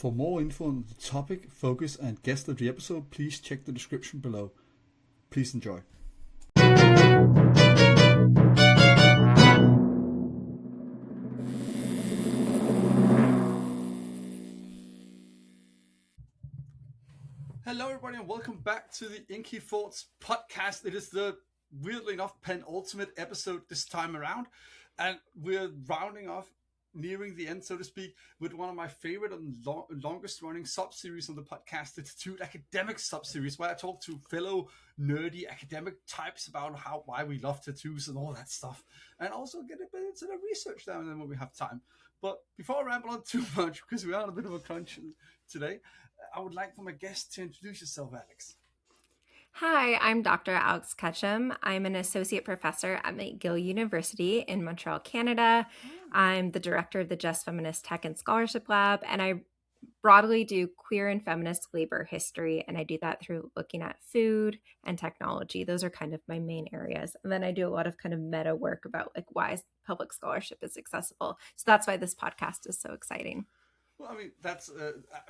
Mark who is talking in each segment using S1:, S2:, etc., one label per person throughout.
S1: For more info on the topic, focus, and guest of the episode, please check the description below. Please enjoy. Hello everybody and welcome back to the Inky Thoughts podcast. It is the, weirdly enough, penultimate episode this time around. And we're rounding off, nearing the end, so to speak, with one of my favorite and longest running sub-series on the podcast, the Tattooed Academic sub-series, where I talk to fellow nerdy academic types about why we love tattoos and all that stuff. And also get a bit into the research down then when we have time. But before I ramble on too much, because we are on a bit of a crunch today, I would like for my guest to introduce yourself, Alex.
S2: Hi, I'm Dr. Alex Ketchum. I'm an associate professor at McGill University in Montreal, Canada. I'm the director of the Just Feminist Tech and Scholarship Lab, and I broadly do queer and feminist labor history, and I do that through looking at food and technology. Those are kind of my main areas. And then I do a lot of kind of meta work about like why public scholarship is accessible. So that's why this podcast is so exciting.
S1: Well, I mean, that's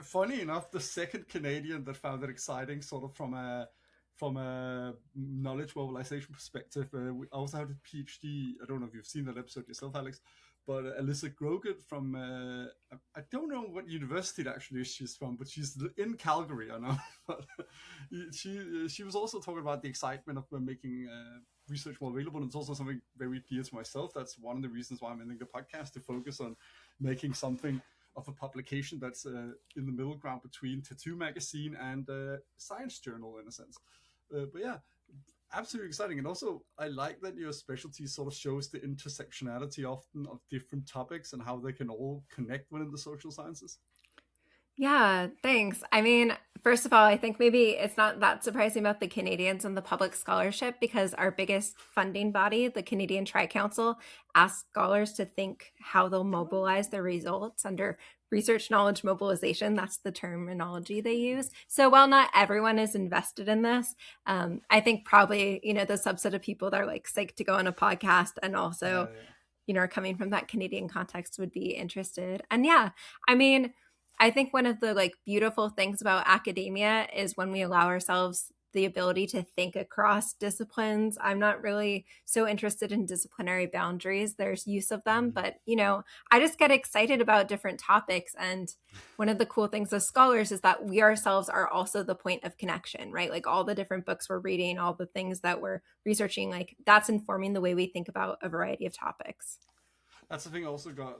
S1: funny enough, the second Canadian that found it exciting, sort of from a knowledge mobilization perspective. We also have a PhD. I don't know if you've seen that episode yourself, Alex, but Alyssa Grogan from I don't know what university actually she's from, but she's in Calgary. I know. But she was also talking about the excitement of making research more available, and it's also something very dear to myself. That's one of the reasons why I'm ending the podcast, to focus on making something of a publication that's in the middle ground between Tattoo Magazine and Science Journal, in a sense. But yeah, absolutely exciting. And also, I like that your specialty sort of shows the intersectionality often of different topics and how they can all connect within the social sciences.
S2: Yeah, thanks. I mean, first of all, I think maybe it's not that surprising about the Canadians and the public scholarship, because our biggest funding body, the Canadian Tri-Council, asks scholars to think how they'll mobilize their results under research knowledge mobilization. That's the terminology they use. So while not everyone is invested in this, I think probably, the subset of people that are like psyched to go on a podcast and also, are coming from that Canadian context would be interested. And yeah, I mean, I think one of the beautiful things about academia is when we allow ourselves the ability to think across disciplines. I'm not really so interested in disciplinary boundaries. There's use of them, but I just get excited about different topics. And one of the cool things as scholars is that we ourselves are also the point of connection, right? Like all the different books we're reading, all the things that we're researching, that's informing the way we think about a variety of topics.
S1: That's the thing I also got.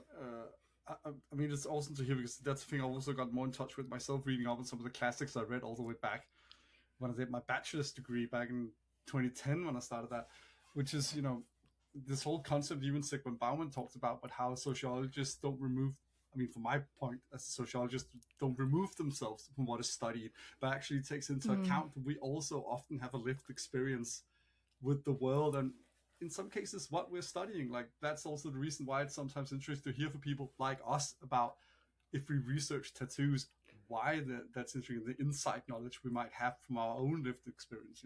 S1: I mean, it's awesome to hear, because that's the thing I also got more in touch with myself, reading up on some of the classics I read all the way back when I did my bachelor's degree back in 2010 when I started that, which is, this whole concept even Sigmund Bauman talked about, but how sociologists don't remove, I mean, from my point as a sociologist, don't remove themselves from what is studied, but actually takes into account that we also often have a lived experience with the world, and in some cases what we're studying. That's also the reason why it's sometimes interesting to hear from people like us about, if we research tattoos, why that's interesting, the insight knowledge we might have from our own lived experience.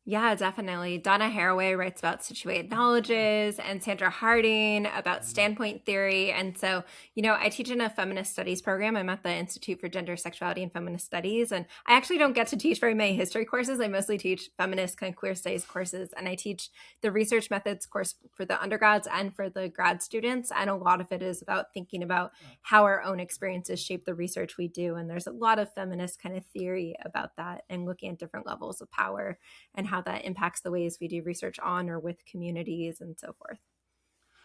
S2: Yeah, definitely. Donna Haraway writes about situated knowledges, and Sandra Harding about standpoint theory. And so, I teach in a feminist studies program. I'm at the Institute for Gender, Sexuality, and Feminist Studies. And I actually don't get to teach very many history courses. I mostly teach feminist kind of queer studies courses. And I teach the research methods course for the undergrads and for the grad students. And a lot of it is about thinking about how our own experiences shape the research we do. And there's a lot of feminist kind of theory about that, and looking at different levels of power and how that impacts the ways we do research on or with communities and so forth.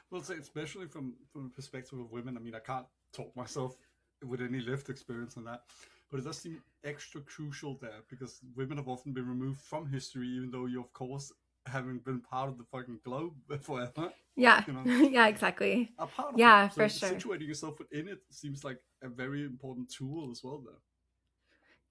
S1: Well, especially from the perspective of women, I mean, I can't talk myself with any lived experience on that, but it does seem extra crucial there, because women have often been removed from history, even though you, of course, having been part of the fucking globe forever.
S2: Yeah, yeah, exactly.
S1: A part of
S2: yeah,
S1: it. So
S2: for sure.
S1: Situating yourself within it seems like a very important tool as well, though.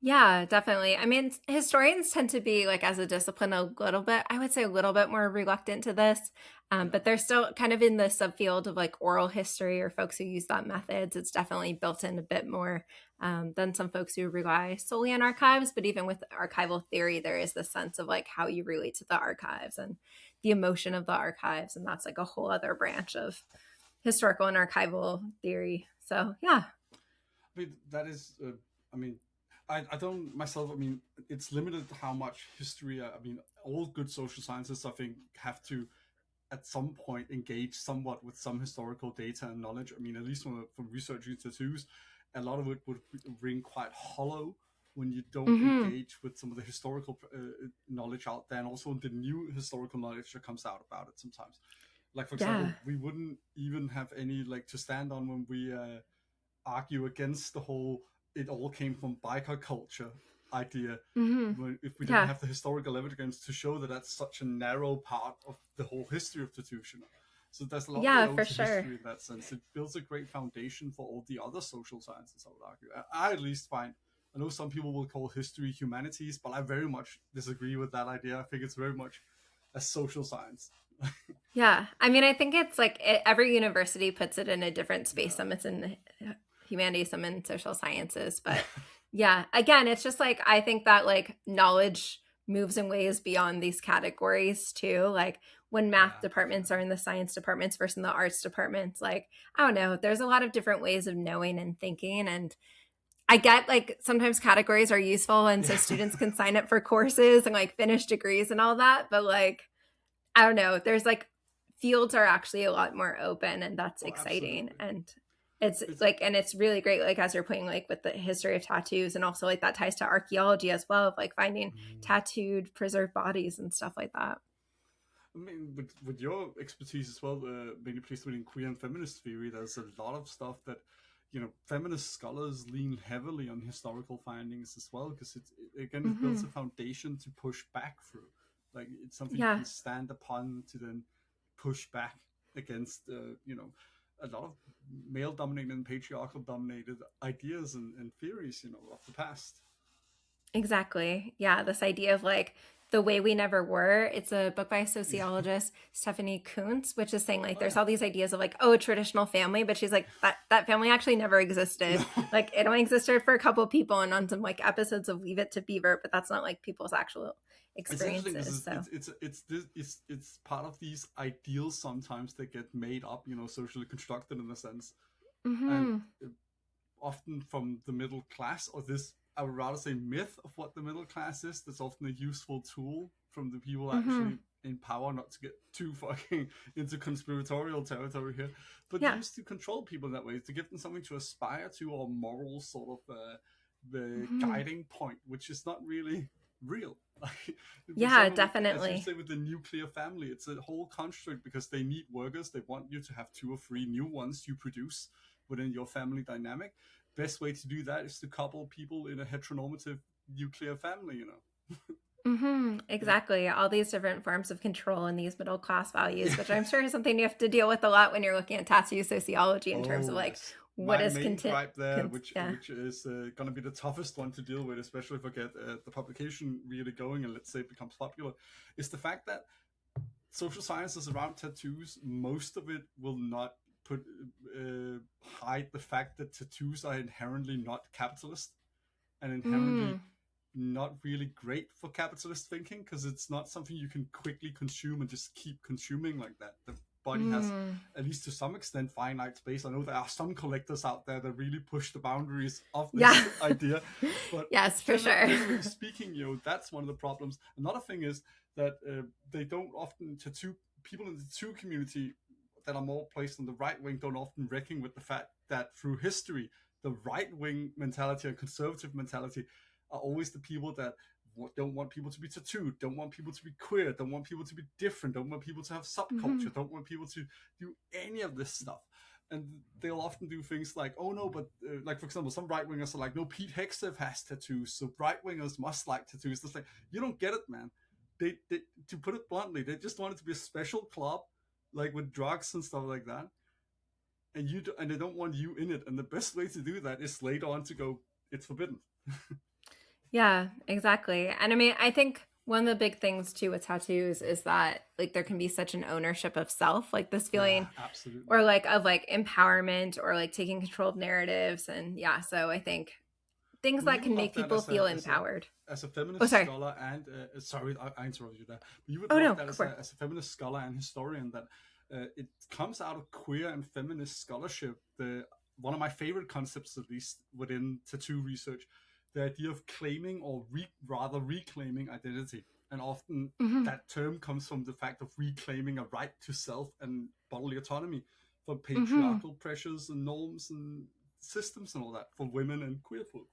S2: Yeah, definitely. I mean, historians tend to be as a discipline a little bit, I would say a little bit more reluctant to this, but they're still kind of in the subfield of oral history or folks who use that methods. It's definitely built in a bit more than some folks who rely solely on archives. But even with archival theory, there is the sense of how you relate to the archives and the emotion of the archives. And that's a whole other branch of historical and archival theory. So, yeah.
S1: I mean, that is, I mean, I don't myself, I mean, it's limited how much history, I mean, all good social scientists, I think, have to, at some point, engage somewhat with some historical data and knowledge. I mean, at least from researching tattoos, a lot of it would ring quite hollow when you don't
S2: Mm-hmm.
S1: engage with some of the historical knowledge out there, and also the new historical knowledge that comes out about it sometimes. Like, for
S2: Yeah.
S1: example, we wouldn't even have any like to stand on when we argue against the whole "it all came from biker culture" idea,
S2: Mm-hmm.
S1: if we didn't
S2: Yeah.
S1: have the historical evidence to show that that's such a narrow part of the whole history of tattoos. So there's a lot we
S2: Yeah,
S1: owe
S2: for
S1: to
S2: sure.
S1: history in that sense. It builds a great foundation for all the other social sciences, I would argue. I at least find, I know some people will call history humanities, but I very much disagree with that idea. I think it's very much a social science.
S2: Yeah. I mean, I think it's like every university puts it in a different space.
S1: Yeah.
S2: Some it's in humanities, some in social sciences. But yeah, again, it's just like I think that like knowledge moves in ways beyond these categories too. Like when math
S1: Yeah,
S2: departments are
S1: definitely.
S2: in the science departments versus in the arts departments, like I don't know, there's a lot of different ways of knowing and thinking. And I get like sometimes categories are useful and so
S1: Yeah.
S2: students can sign up for courses and like finish degrees and all that. But like I don't know. There's like fields are actually a lot more open and that's
S1: Oh,
S2: exciting.
S1: absolutely.
S2: And it's
S1: It's
S2: like, and it's really great, like as you're putting like with the history of tattoos and also like that ties to archaeology as well, of like finding
S1: mm,
S2: tattooed preserved bodies and stuff like that.
S1: I mean, with your expertise as well, mainly placed within queer and feminist theory, there's a lot of stuff that, feminist scholars lean heavily on historical findings as well, because it builds a
S2: Mm-hmm.
S1: foundation to push back through. Like, it's something you
S2: Yeah,
S1: can stand upon to then push back against, a lot of male dominated and patriarchal dominated ideas and theories, of the past.
S2: exactly. Yeah, this idea of like the way we never were. It's a book by
S1: Yeah.
S2: sociologist Stephanie Kuntz, which is saying like
S1: Oh,
S2: there's
S1: yeah.
S2: all these ideas of like, oh, a traditional family, but she's like that family actually never existed.
S1: No.
S2: Like it only existed for a couple of people and on some like episodes of Leave It to Beaver, but that's not like people's actual
S1: It's interesting because
S2: experiences. So
S1: it's part of these ideals sometimes that get made up, socially constructed in a sense, and
S2: mm-hmm.
S1: often from the middle class, or this, I would rather say, myth of what the middle class is. That's often a useful tool from the people
S2: Mm-hmm.
S1: actually in power, not to get too fucking into conspiratorial territory here, but
S2: Yeah.
S1: used to control people in that way, to give them something to aspire to, or moral sort of the
S2: Mm-hmm.
S1: guiding point, which is not really real. Like, for
S2: Yeah,
S1: example, as you
S2: definitely.
S1: say, with the nuclear family, it's a whole construct because they need workers. They want you to have two or three new ones you produce within your family dynamic. Best way to do that is to couple people in a heteronormative nuclear family.
S2: Mm-hmm.
S1: Yeah.
S2: Exactly. All these different forms of control and these middle class values, which I'm sure is something you have to deal with a lot when you're looking at tattoo sociology in terms of
S1: Oh,
S2: like
S1: yes.
S2: what
S1: My
S2: is
S1: main gripe there,
S2: yeah.
S1: which is going to be the toughest one to deal with, especially if I get the publication really going and let's say it becomes popular, is the fact that social sciences around tattoos, most of it will not put hide the fact that tattoos are inherently not capitalist and inherently
S2: Mm,
S1: not really great for capitalist thinking, because it's not something you can quickly consume and just keep consuming like that. The body has,
S2: mm.
S1: at least to some extent, finite space. I know there are some collectors out there that really push the boundaries of
S2: Yeah.
S1: this idea, but
S2: Yes, for sure.
S1: generally speaking, that's one of the problems. Another thing is that they don't often tattoo people in the tattoo community that are more placed on the right wing don't often reckon with the fact that through history, the right wing mentality and conservative mentality are always the people that don't want people to be tattooed, don't want people to be queer, don't want people to be different, don't want people to have
S2: Hmm.
S1: subculture, don't want people to do any of this stuff. And they'll often do things like, oh no, but like, for example, some right wingers are like, no, Pete Hegseth has tattoos, so right wingers must like tattoos. It's like, you don't get it, man. They, to put it bluntly, they just want it to be a special club, like with drugs and stuff like that, and they don't want you in it. And the best way to do that is later on to go, it's forbidden.
S2: Yeah, exactly. And I mean, I think one of the big things too with tattoos is that like there can be such an ownership of self, like this
S1: Yeah,
S2: feeling
S1: absolutely.
S2: or like of like empowerment or like taking control of narratives. And yeah, so I think things
S1: Well,
S2: that
S1: you would
S2: can
S1: love
S2: make
S1: that
S2: people feel empowered.
S1: as a
S2: Oh,
S1: feminist
S2: sorry.
S1: scholar, and sorry, I interrupted you there. But you would
S2: Oh
S1: love
S2: no,
S1: that
S2: go for it.
S1: as a feminist scholar and historian, that it comes out of queer and feminist scholarship, the one of my favorite concepts, at least within tattoo research, the idea of claiming or rather reclaiming identity. And often
S2: Hmm.
S1: that term comes from the fact of reclaiming a right to self and bodily autonomy from
S2: Hmm.
S1: patriarchal pressures and norms and systems and all that for women and queer folk.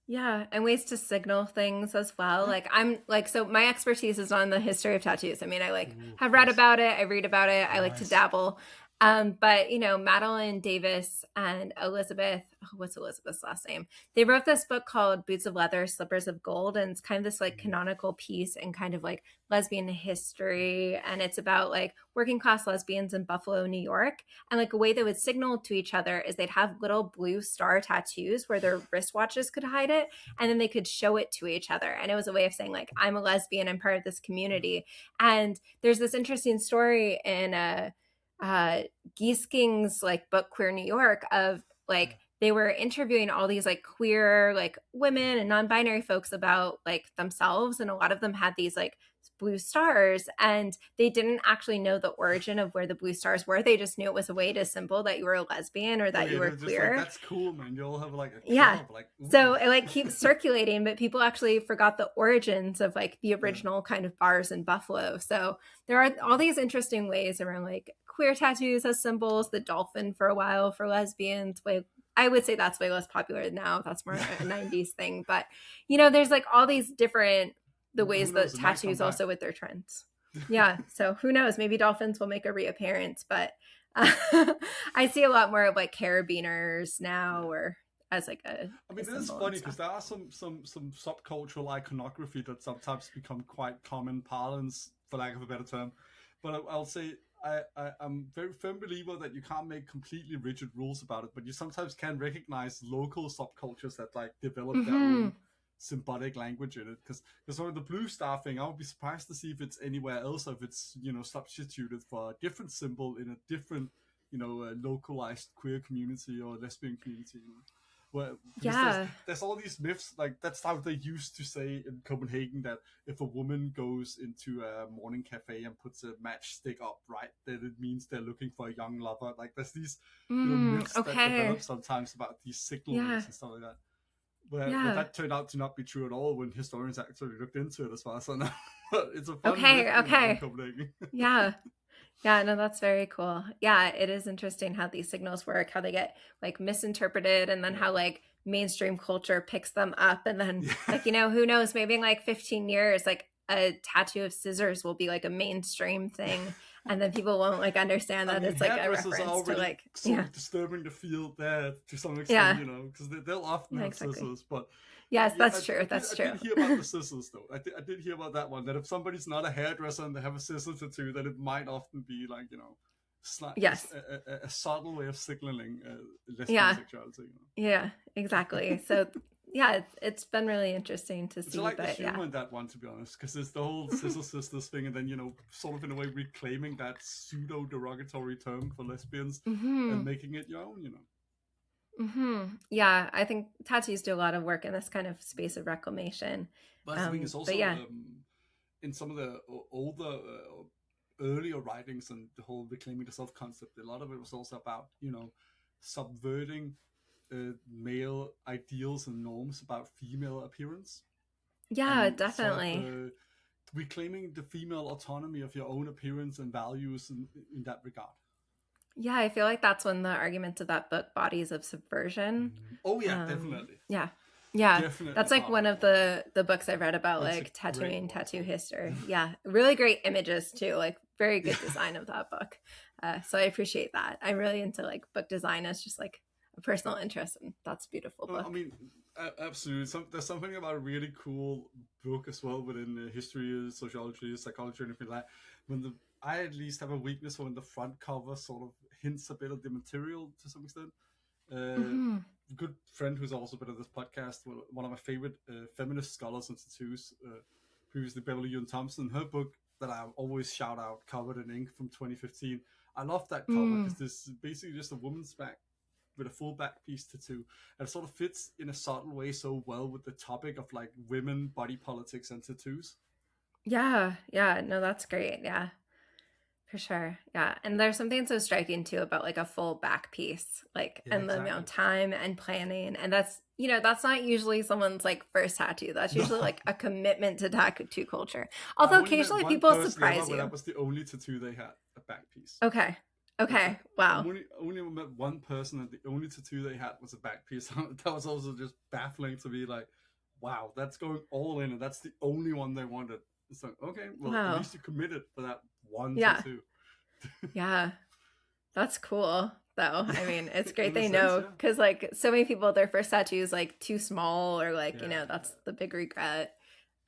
S2: Yeah, and ways to signal things as well.
S1: Yeah.
S2: Like I'm like so my expertise is on the history of tattoos. I mean, I like
S1: Ooh,
S2: have read
S1: nice.
S2: about it, I read about it, I like to
S1: Nice.
S2: dabble. But you know, Madeline Davis and Elizabeth, oh, what's Elizabeth's last name? They wrote this book called Boots of Leather, Slippers of Gold, and it's kind of this like canonical piece and kind of like lesbian history, and it's about like working class lesbians in Buffalo, New York. And like a way they would signal to each other is they'd have little blue star tattoos where their wristwatches could hide it, and then they could show it to each other. And it was a way of saying like, I'm a lesbian, I'm part of this community. And there's this interesting story in Giesking's like book Queer New York of like they were interviewing all these like queer like women and non-binary folks about like themselves, and a lot of them had these like blue stars, and they didn't actually know the origin of where the blue stars were. They just knew it was a way to symbol that you were a lesbian or
S1: Oh
S2: that
S1: yeah,
S2: you were
S1: they're just like,
S2: queer.
S1: that's cool, man. You all have like a
S2: Yeah.
S1: club, like
S2: So
S1: ooh.
S2: it like keeps circulating, but people actually forgot the origins of like the
S1: Yeah.
S2: original kind of bars in Buffalo. So there are all these interesting ways around like queer tattoos as symbols, the dolphin for a while for lesbians. Way I would say that's way less popular now. That's more a 90s thing. But you know, there's like all these different the
S1: Who
S2: ways
S1: knows?
S2: that
S1: It might come
S2: tattoos
S1: back.
S2: also with their trends. Yeah. So who knows? Maybe dolphins will make a reappearance, but I see a lot more of like carabiners now
S1: Yeah.
S2: or as like
S1: I
S2: a
S1: mean, it is
S2: symbol and
S1: funny because
S2: stuff.
S1: there are some subcultural iconography that sometimes become quite common parlance, for lack of a better term. But I'll say I'm a very firm believer that you can't make completely rigid rules about it, but you sometimes can recognize local subcultures that like develop their
S2: Mm-hmm.
S1: own symbolic language in it. Because sort of the blue star thing, I would be surprised to see if it's anywhere else, or if it's substituted for a different symbol in a different localized queer community or lesbian community. Well, because
S2: Yeah.
S1: there's all these myths, like that's how they used to say in Copenhagen that if a woman goes into a morning cafe and puts a matchstick up, right, that it means they're looking for a young lover. Like there's these myths that
S2: Okay.
S1: develop sometimes about these
S2: Yeah.
S1: signalings and stuff like that. But
S2: Yeah.
S1: that turned out to not be true at all when historians actually looked into it, as far as I know. It's a fun myth,
S2: Okay.
S1: in
S2: Okay.
S1: Copenhagen.
S2: Yeah. Yeah, no, that's very cool. Yeah, it is interesting how these signals work, how they get like misinterpreted, and then
S1: Yeah.
S2: how like mainstream culture picks them up. And then,
S1: Yeah.
S2: like, you know, who knows, maybe in like 15 years, like a tattoo of scissors will be like a mainstream thing. And then people won't like understand
S1: I
S2: that
S1: mean,
S2: it's like a
S1: hairdressers are
S2: reference to
S1: already
S2: like,
S1: sort
S2: yeah,
S1: of disturbing the field there to some extent,
S2: yeah,
S1: because they'll often
S2: yeah,
S1: have
S2: exactly.
S1: scissors. But
S2: Yes,
S1: yeah,
S2: that's true. That's
S1: I
S2: true.
S1: did hear about the scissors though. I did hear about that one. That if somebody's not a hairdresser and they have a scissor tattoo, that it might often be like
S2: Yes.
S1: a subtle way of signaling lesbian
S2: Yeah.
S1: sexuality.
S2: Yeah, exactly. So, yeah, it's been really interesting to
S1: Which I
S2: see,
S1: like the
S2: but yeah.
S1: humor in that one, to be honest, because there's the whole scissor sisters thing, and then sort of in a way reclaiming that pseudo derogatory term for lesbians and
S2: Hmm.
S1: making it your own.
S2: Hmm. Yeah, I think tattoos do a lot of work in this kind of space of reclamation.
S1: But the thing is
S2: But
S1: also
S2: yeah,
S1: in some of the older, earlier writings and the whole reclaiming the self concept, a lot of it was also about subverting male ideals and norms about female appearance
S2: yeah,
S1: and sort of
S2: definitely.
S1: reclaiming the female autonomy of your own appearance and values in that regard.
S2: Yeah, I feel like that's when the arguments of that book, Bodies of Subversion.
S1: Oh yeah, definitely,
S2: Yeah, yeah,
S1: definitely
S2: that's like
S1: part of
S2: one
S1: that
S2: of
S1: one.
S2: the books I've read about
S1: It's a
S2: like
S1: great
S2: tattooing,
S1: one as
S2: tattoo
S1: well.
S2: history. Yeah, really great images too. Like very
S1: Yeah.
S2: good design of that book. So I appreciate that. I'm really into like book design as just like a personal interest, and that's a beautiful
S1: I
S2: book.
S1: mean, absolutely. There's something about a really cool book as well within history, sociology, psychology, and anything like that. I at least have a weakness for when the front cover sort of hints a bit of the material to some extent. Uh,
S2: Hmm.
S1: Good friend who's also been on this podcast, one of my favorite feminist scholars and tattoos, previously Beverly Ewan Thompson, her book that I always shout out, Covered in Ink from 2015. I love that cover
S2: Hmm.
S1: because this is basically just a woman's back with a full back piece tattoo, and it sort of fits in a subtle way so well with the topic of like women, body politics, and tattoos.
S2: Yeah, yeah, no, that's great. Yeah. For sure. Yeah. And there's something so striking too about like a full back piece, like,
S1: Yeah,
S2: and the amount
S1: exactly.
S2: of time and planning. And that's, that's not usually someone's like first tattoo. That's
S1: No,
S2: usually like a commitment to tattoo culture.
S1: I've
S2: Although
S1: only met
S2: occasionally
S1: one
S2: people
S1: person ever
S2: surprise
S1: where that
S2: you.
S1: was the only tattoo they had, a back piece.
S2: Okay.
S1: Like
S2: Okay. Wow.
S1: only ever met one person and the only tattoo they had was a back piece. That was also just baffling to me. Like, wow, that's going all in, and that's the only one they wanted. So okay, well at
S2: Wow.
S1: least you committed for that one
S2: Yeah.
S1: tattoo.
S2: Yeah. That's cool though.
S1: Yeah,
S2: I mean, it's great
S1: in a
S2: they
S1: sense,
S2: know
S1: yeah,
S2: because like so many people, their first tattoo is like too small or like,
S1: yeah.
S2: that's the big regret.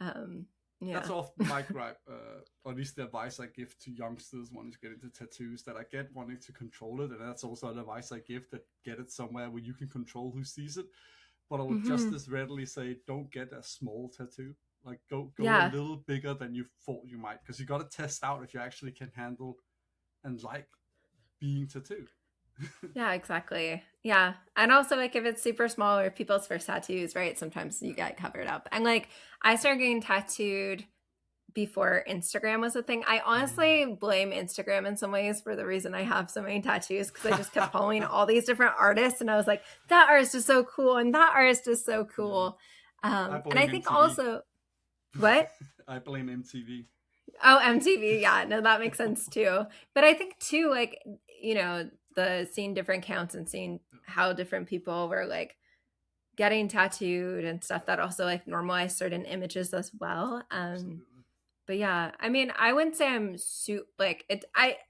S2: Um,
S1: That's
S2: yeah.
S1: often my gripe, or at least the advice I give to youngsters wanting to get into tattoos. That I get wanting to control it, and that's also an advice I give that get it somewhere where you can control who sees it. But I would just
S2: Hmm.
S1: as readily say, don't get a small tattoo. Like go a
S2: Yeah.
S1: little bigger than you thought you might, because you got to test out if you actually can handle and like being tattooed.
S2: Yeah, exactly. Yeah. And also like if it's super small or people's first tattoos, right? Sometimes you get covered up. And like I started getting tattooed before Instagram was a thing. I honestly blame Instagram in some ways for the reason I have so many tattoos because I just kept following all these different artists and I was like, that artist is so cool and that artist is so
S1: Yeah,
S2: cool.
S1: I
S2: And I
S1: blame
S2: think
S1: MTV.
S2: also what?
S1: I blame MTV.
S2: Oh, MTV. Yeah, no, that makes sense too. But I think too, like, the seeing different counts and seeing how different people were like getting tattooed and stuff that also like normalized certain images as well.
S1: Absolutely.
S2: But yeah, I mean, I wouldn't say I'm like it.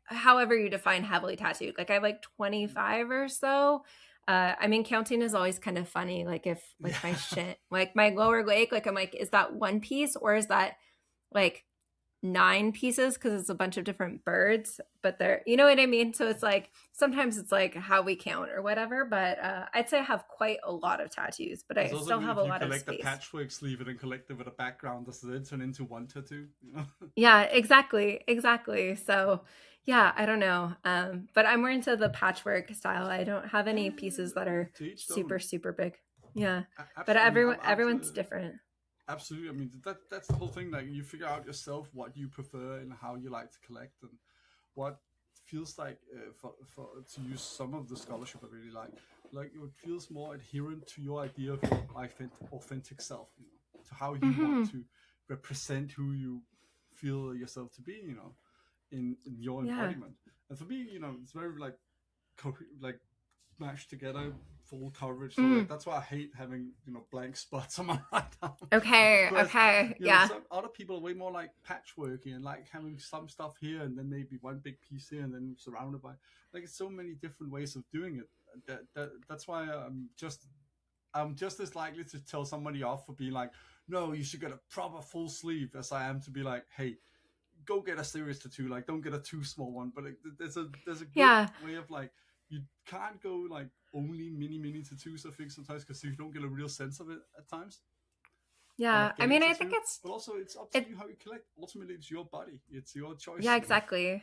S2: However you define heavily tattooed, like I have like 25 or so. I mean, counting is always kind of funny. Like if like my
S1: Yeah.
S2: shin, like my lower leg, like I'm like, is that one piece or is that like 9 pieces because it's a bunch of different birds, but they're, you know what I mean? So it's like sometimes it's like how we count or whatever, but I'd say I have quite a lot of tattoos, but
S1: It's
S2: I
S1: also
S2: still have
S1: if
S2: a
S1: you
S2: lot of
S1: collect a
S2: space.
S1: patchwork sleeve and then collect it with a background, does it then turn into one tattoo? You know?
S2: Yeah, exactly. Exactly. So yeah, I don't know. But I'm more into the patchwork style. I don't have any pieces that are
S1: To each their
S2: super,
S1: own.
S2: super big. Yeah. But
S1: I mean,
S2: everyone's different.
S1: absolutely. I mean, that's the whole thing. Like, you figure out yourself what you prefer and how you like to collect, and what feels like for to use some of the scholarship I really like. Like, it feels more adherent to your idea of your authentic self. You know, to how you want
S2: Hmm.
S1: to represent who you feel yourself to be. You know, in your
S2: Yeah.
S1: embodiment. And for me, it's very like like mashed together, full coverage. So
S2: Mm.
S1: that's why I hate having blank spots on my right arm.
S2: Okay.
S1: Whereas
S2: Okay. Yeah.
S1: some other people are way more like patchworky and like having some stuff here and then maybe one big piece here and then surrounded by like it's so many different ways of doing it. That's why I'm just as likely to tell somebody off for being like, no, you should get a proper full sleeve as I am to be like, hey, go get a serious tattoo. Like, don't get a too small one. But like, there's a good
S2: Yeah.
S1: way of like you can't go like only mini tattoos. I think sometimes because you don't get a real sense of it at times and
S2: Yeah.
S1: of
S2: I
S1: getting
S2: mean, I think
S1: tattooed. But also, it's up to
S2: it,
S1: you how you collect. Ultimately, it's your body. It's your choice.
S2: yeah, exactly.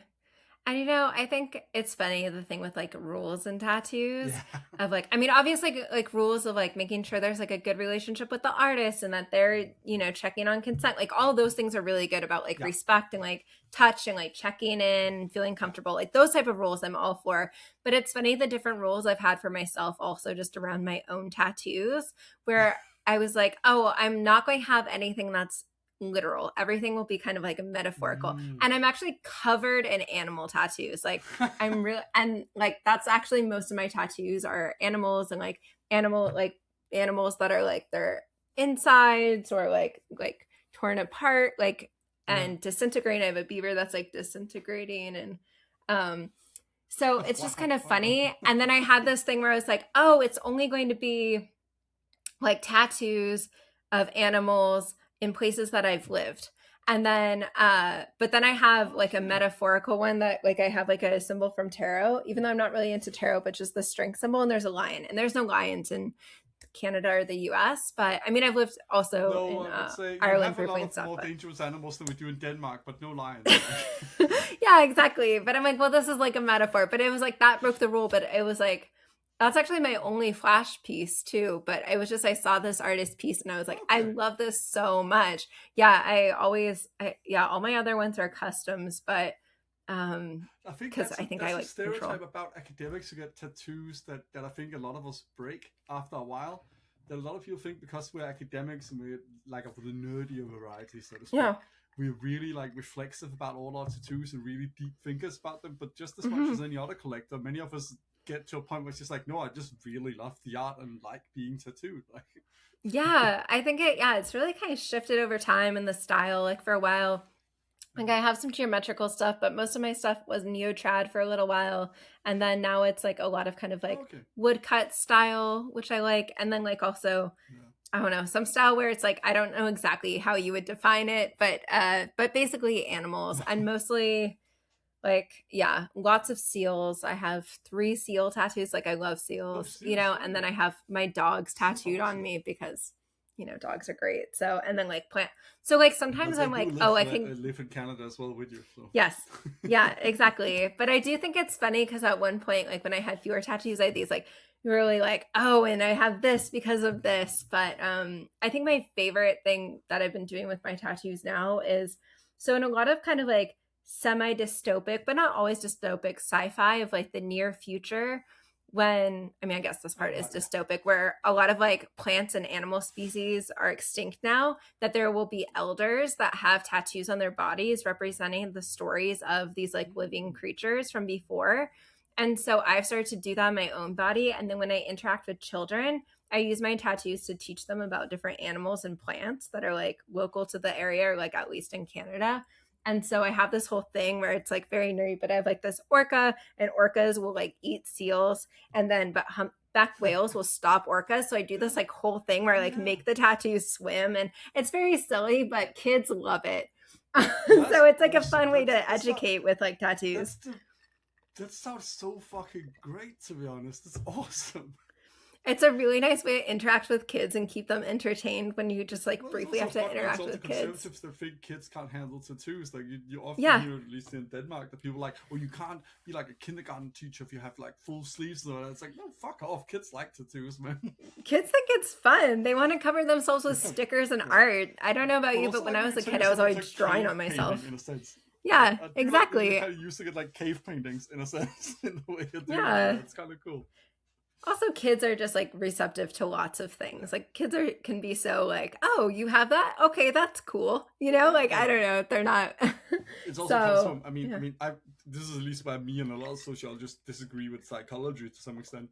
S2: And I think it's funny the thing with like rules and tattoos
S1: Yeah.
S2: of like, I mean, obviously like rules of like making sure there's like a good relationship with the artist and that they're, checking on consent. Like all of those things are really good about like
S1: Yeah.
S2: respect and like touch and like checking in, feeling
S1: Yeah.
S2: comfortable. Like those type of rules I'm all for. But it's funny the different rules I've had for myself also just around my own tattoos where I was like, oh, I'm not going to have anything that's literal. Everything will be kind of like a metaphorical.
S1: Mm.
S2: And I'm actually covered in animal tattoos. Like I'm real and like that's actually most of my tattoos are animals and like animals that are like their insides or like torn apart, like
S1: Yeah.
S2: and disintegrating. I have a beaver that's like disintegrating and um so it's just kind
S1: Wow.
S2: of
S1: Wow.
S2: funny. And then I had this thing where I was like, oh, it's only going to be like tattoos of animals in places that I've lived. And then but then I have like a
S1: Okay.
S2: metaphorical one that like I have like a symbol from tarot, even though I'm not really into tarot, but just the strength symbol and there's a lion. And there's no lions in Canada or the US, but I mean I've lived also
S1: No,
S2: in
S1: I would say you
S2: Ireland
S1: have a
S2: briefly
S1: lot
S2: and
S1: of
S2: stuff,
S1: more
S2: but
S1: dangerous animals than we do in Denmark, but no lions.
S2: yeah, exactly. But I'm like, well, this is like a metaphor. But it was like that broke the rule. But it was like that's actually my only flash piece too. But it was just I saw this artist piece and I was like, I
S1: Okay.
S2: love this so much. Yeah, yeah, all my other ones are customs, but
S1: I think
S2: because I think I
S1: that's a
S2: like control.
S1: stereotype about academics who get tattoos that I think a lot of us break after a while. That a lot of people think because we're academics and we're like of the nerdier variety, so to speak,
S2: Yeah.
S1: we're really like reflexive about all our tattoos and really deep thinkers about them. But just as much
S2: Hmm.
S1: as any other collector, many of us get to a point where it's just like, no, I just really love the art and like being tattooed. Like,
S2: Yeah, I think it's really kind of shifted over time in the style. Like for a while, like I have some geometrical stuff, but most of my stuff was neo-trad for a little while. And then now it's like a lot of kind of like
S1: okay,
S2: woodcut style, which I like. And then like also,
S1: yeah.
S2: I don't know, some style where it's like I don't know exactly how you would define it, but basically animals and mostly like yeah, lots of seals. I have 3 seal tattoos. Like I love
S1: Love
S2: seals,
S1: seals.
S2: and then
S1: Okay,
S2: I have my dogs
S1: super
S2: tattooed on
S1: awesome.
S2: me because dogs are great. So and then like plant. So like
S1: But
S2: sometimes
S1: they
S2: I'm
S1: do
S2: like,
S1: live
S2: oh, I think
S1: live in Canada as well with you. So
S2: yes. Yeah, exactly. But I do think it's funny because at one point, like when I had fewer tattoos, I had these like really like, oh, and I have this because of this. But I think my favorite thing that I've been doing with my tattoos now is so in a lot of kind of like semi dystopic, but not always dystopic sci-fi of like the near future when I mean I guess this
S1: all
S2: part is
S1: right, yeah.
S2: dystopic where a lot of like plants and animal species are extinct now that there will be elders that have tattoos on their bodies representing the stories of these like living creatures from before. And so I've started to do that on my own body. And then when I interact with children, I use my tattoos to teach them about different animals and plants that are like local to the area or like at least in Canada. And so I have this whole thing where it's like very nerdy, but I have like this orca, and orcas will like eat seals, and then but humpback whales will stop orcas. So I do this like whole thing where I like
S1: Yeah,
S2: make the tattoos swim, and it's very silly, but kids love it.
S1: that's
S2: So it's like a
S1: awesome.
S2: fun way to
S1: That's not
S2: educate with like tattoos.
S1: that's the that sounds so fucking great. To be honest, it's awesome.
S2: It's a really nice way to interact with kids and keep them entertained when you just like
S1: Well, it's
S2: briefly
S1: also
S2: have to
S1: fun when it's
S2: interact
S1: all the
S2: with kids.
S1: conservatives that think kids can't handle tattoos. Like you often
S2: Yeah.
S1: hear, at least in Denmark, that people are like, "Oh, you can't be like a kindergarten teacher if you have like full sleeves." And all that. It's like, no, fuck off. Kids like tattoos, man.
S2: Kids think it's fun. They want to cover themselves with
S1: Yeah,
S2: stickers and
S1: yeah.
S2: art. I don't know about
S1: But
S2: you,
S1: also
S2: but when
S1: like
S2: I
S1: when
S2: was
S1: you
S2: a
S1: tell
S2: kid, I was
S1: yourself it's
S2: always
S1: like
S2: drawing
S1: cave
S2: on
S1: painting
S2: myself.
S1: in a sense.
S2: Yeah,
S1: I do like that you're
S2: exactly.
S1: kind of using it like cave paintings in a sense in the way you're doing it.
S2: Yeah.
S1: It's kind of cool.
S2: Also, kids are just like receptive to lots of
S1: Yeah,
S2: things. Like kids are can be so like, oh, you have that? Okay, that's cool.
S1: yeah,
S2: Like I don't know. They're not.
S1: it's also comes
S2: So
S1: from. I mean,
S2: yeah.
S1: I this is at least why me and a lot of sociologists disagree with psychology to some extent,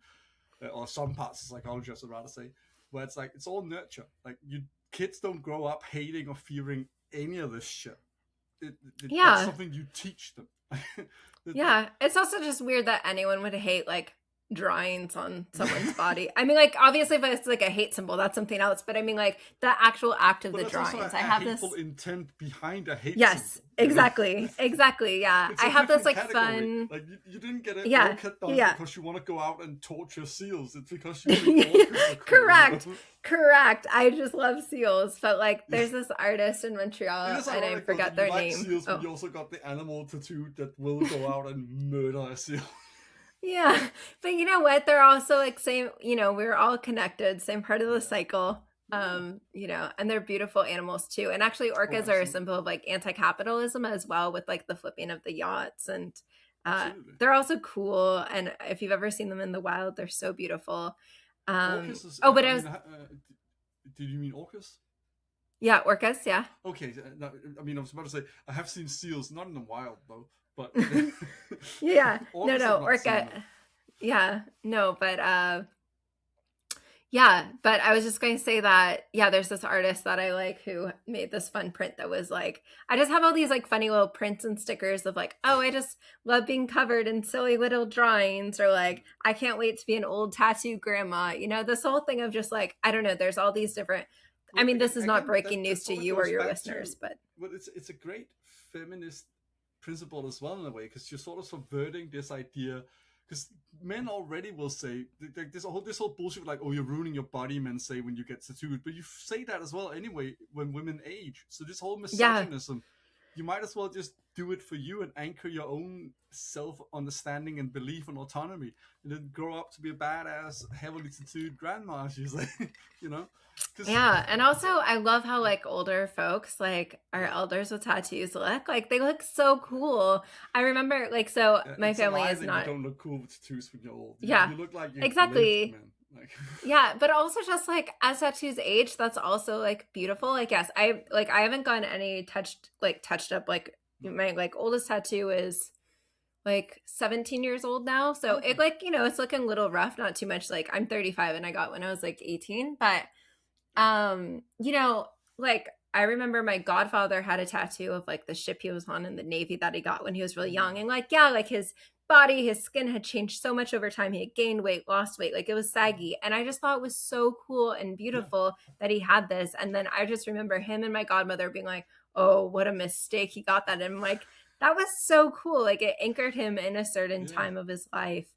S1: or some parts of psychology, I should rather say, where it's like it's all nurture. Like kids don't grow up hating or fearing any of this shit. That's
S2: Yeah.
S1: something you teach them.
S2: Yeah. It's also just weird that anyone would hate like drawings on someone's body. I mean, like obviously if it's like a hate symbol, that's something else. But I mean like the actual act of
S1: But
S2: the
S1: that's also
S2: drawings. I
S1: a
S2: have
S1: hateful
S2: this.
S1: intent behind a hate
S2: Yes,
S1: symbol.
S2: exactly. Exactly. Yeah.
S1: It's
S2: I
S1: a
S2: have this
S1: different
S2: like
S1: category.
S2: fun.
S1: Like you didn't get an
S2: Yeah.
S1: orchid done
S2: Yeah.
S1: because you want to go out and torture seals. It's because you think orchids are cool.
S2: Correct. Correct. I just love seals. But like
S1: Yeah.
S2: there's this artist in
S1: It
S2: Montreal
S1: is
S2: and I
S1: ironic though
S2: forgot
S1: that you
S2: their
S1: like
S2: name.
S1: seals, but
S2: Oh.
S1: you also got the animal tattoo that will go out and murder a seal.
S2: Yeah. But you know what? They're also like same, we're all connected, same part of the cycle.
S1: Yeah.
S2: And they're beautiful animals too. And actually
S1: Oh,
S2: orcas are a
S1: absolutely.
S2: symbol of like anti-capitalism as well with like the flipping of the yachts and
S1: Absolutely.
S2: they're also cool. And if you've ever seen them in the wild, they're so beautiful.
S1: Orcas is.
S2: Oh, but
S1: I
S2: I was
S1: mean, did you mean orcas?
S2: yeah, orcas, yeah.
S1: Okay. No, I mean, I was about to say I have seen seals, not in the wild though, but
S2: Yeah. No,
S1: orcas
S2: no,
S1: I've not seen.
S2: orca.
S1: No.
S2: Yeah. No, but yeah, but I was just going to say that, yeah, there's this artist that I like who made this fun print that was like, I just have all these like funny little prints and stickers of like, oh, I just love being covered in silly little drawings, or like, I can't wait to be an old tattoo grandma. This whole thing of just like, I don't know, there's all these different, I
S1: But
S2: mean, this is not breaking
S1: that
S2: news to
S1: sort of
S2: you or
S1: goes
S2: your
S1: back
S2: listeners,
S1: to,
S2: but
S1: but it's a great feminist principle as well in a way, because you're sort of subverting this idea. Because men already will say this whole bullshit like, oh, you're ruining your body. Men say when you get tattooed, but you say that as well anyway when women age. So this whole
S2: yeah,
S1: misogynism you might as well just do it for you and anchor your own self-understanding and belief and autonomy, and then grow up to be a badass, heavily tattooed grandma, she's like, you know?
S2: Yeah, and also I love how like older folks, like our elders with tattoos, look like they look so cool. I remember like, so my
S1: it's a
S2: family
S1: lie
S2: is
S1: that
S2: not.
S1: you don't look cool with tattoos when you're old.
S2: Yeah,
S1: You look like you've lived,
S2: exactly.
S1: man. Like,
S2: Yeah, but also just like as tattoos age, that's also like beautiful. Like yes, I haven't gotten any touched up. Like my like oldest tattoo is like 17 years old now, so
S1: okay.
S2: it like it's looking a little rough. Not too much. Like I'm 35 and I got when I was like 18, but like I remember my godfather had a tattoo of like the ship he was on in the Navy that he got when he was really young. And like, yeah, like his body, his skin had changed so much over time. He had gained weight, lost weight, like it was saggy. And I just thought it was so cool and beautiful that he had this. And then I just remember him and my godmother being like, oh, what a mistake. He got that. And I'm like, that was so cool. Like it anchored him in a certain time of his life.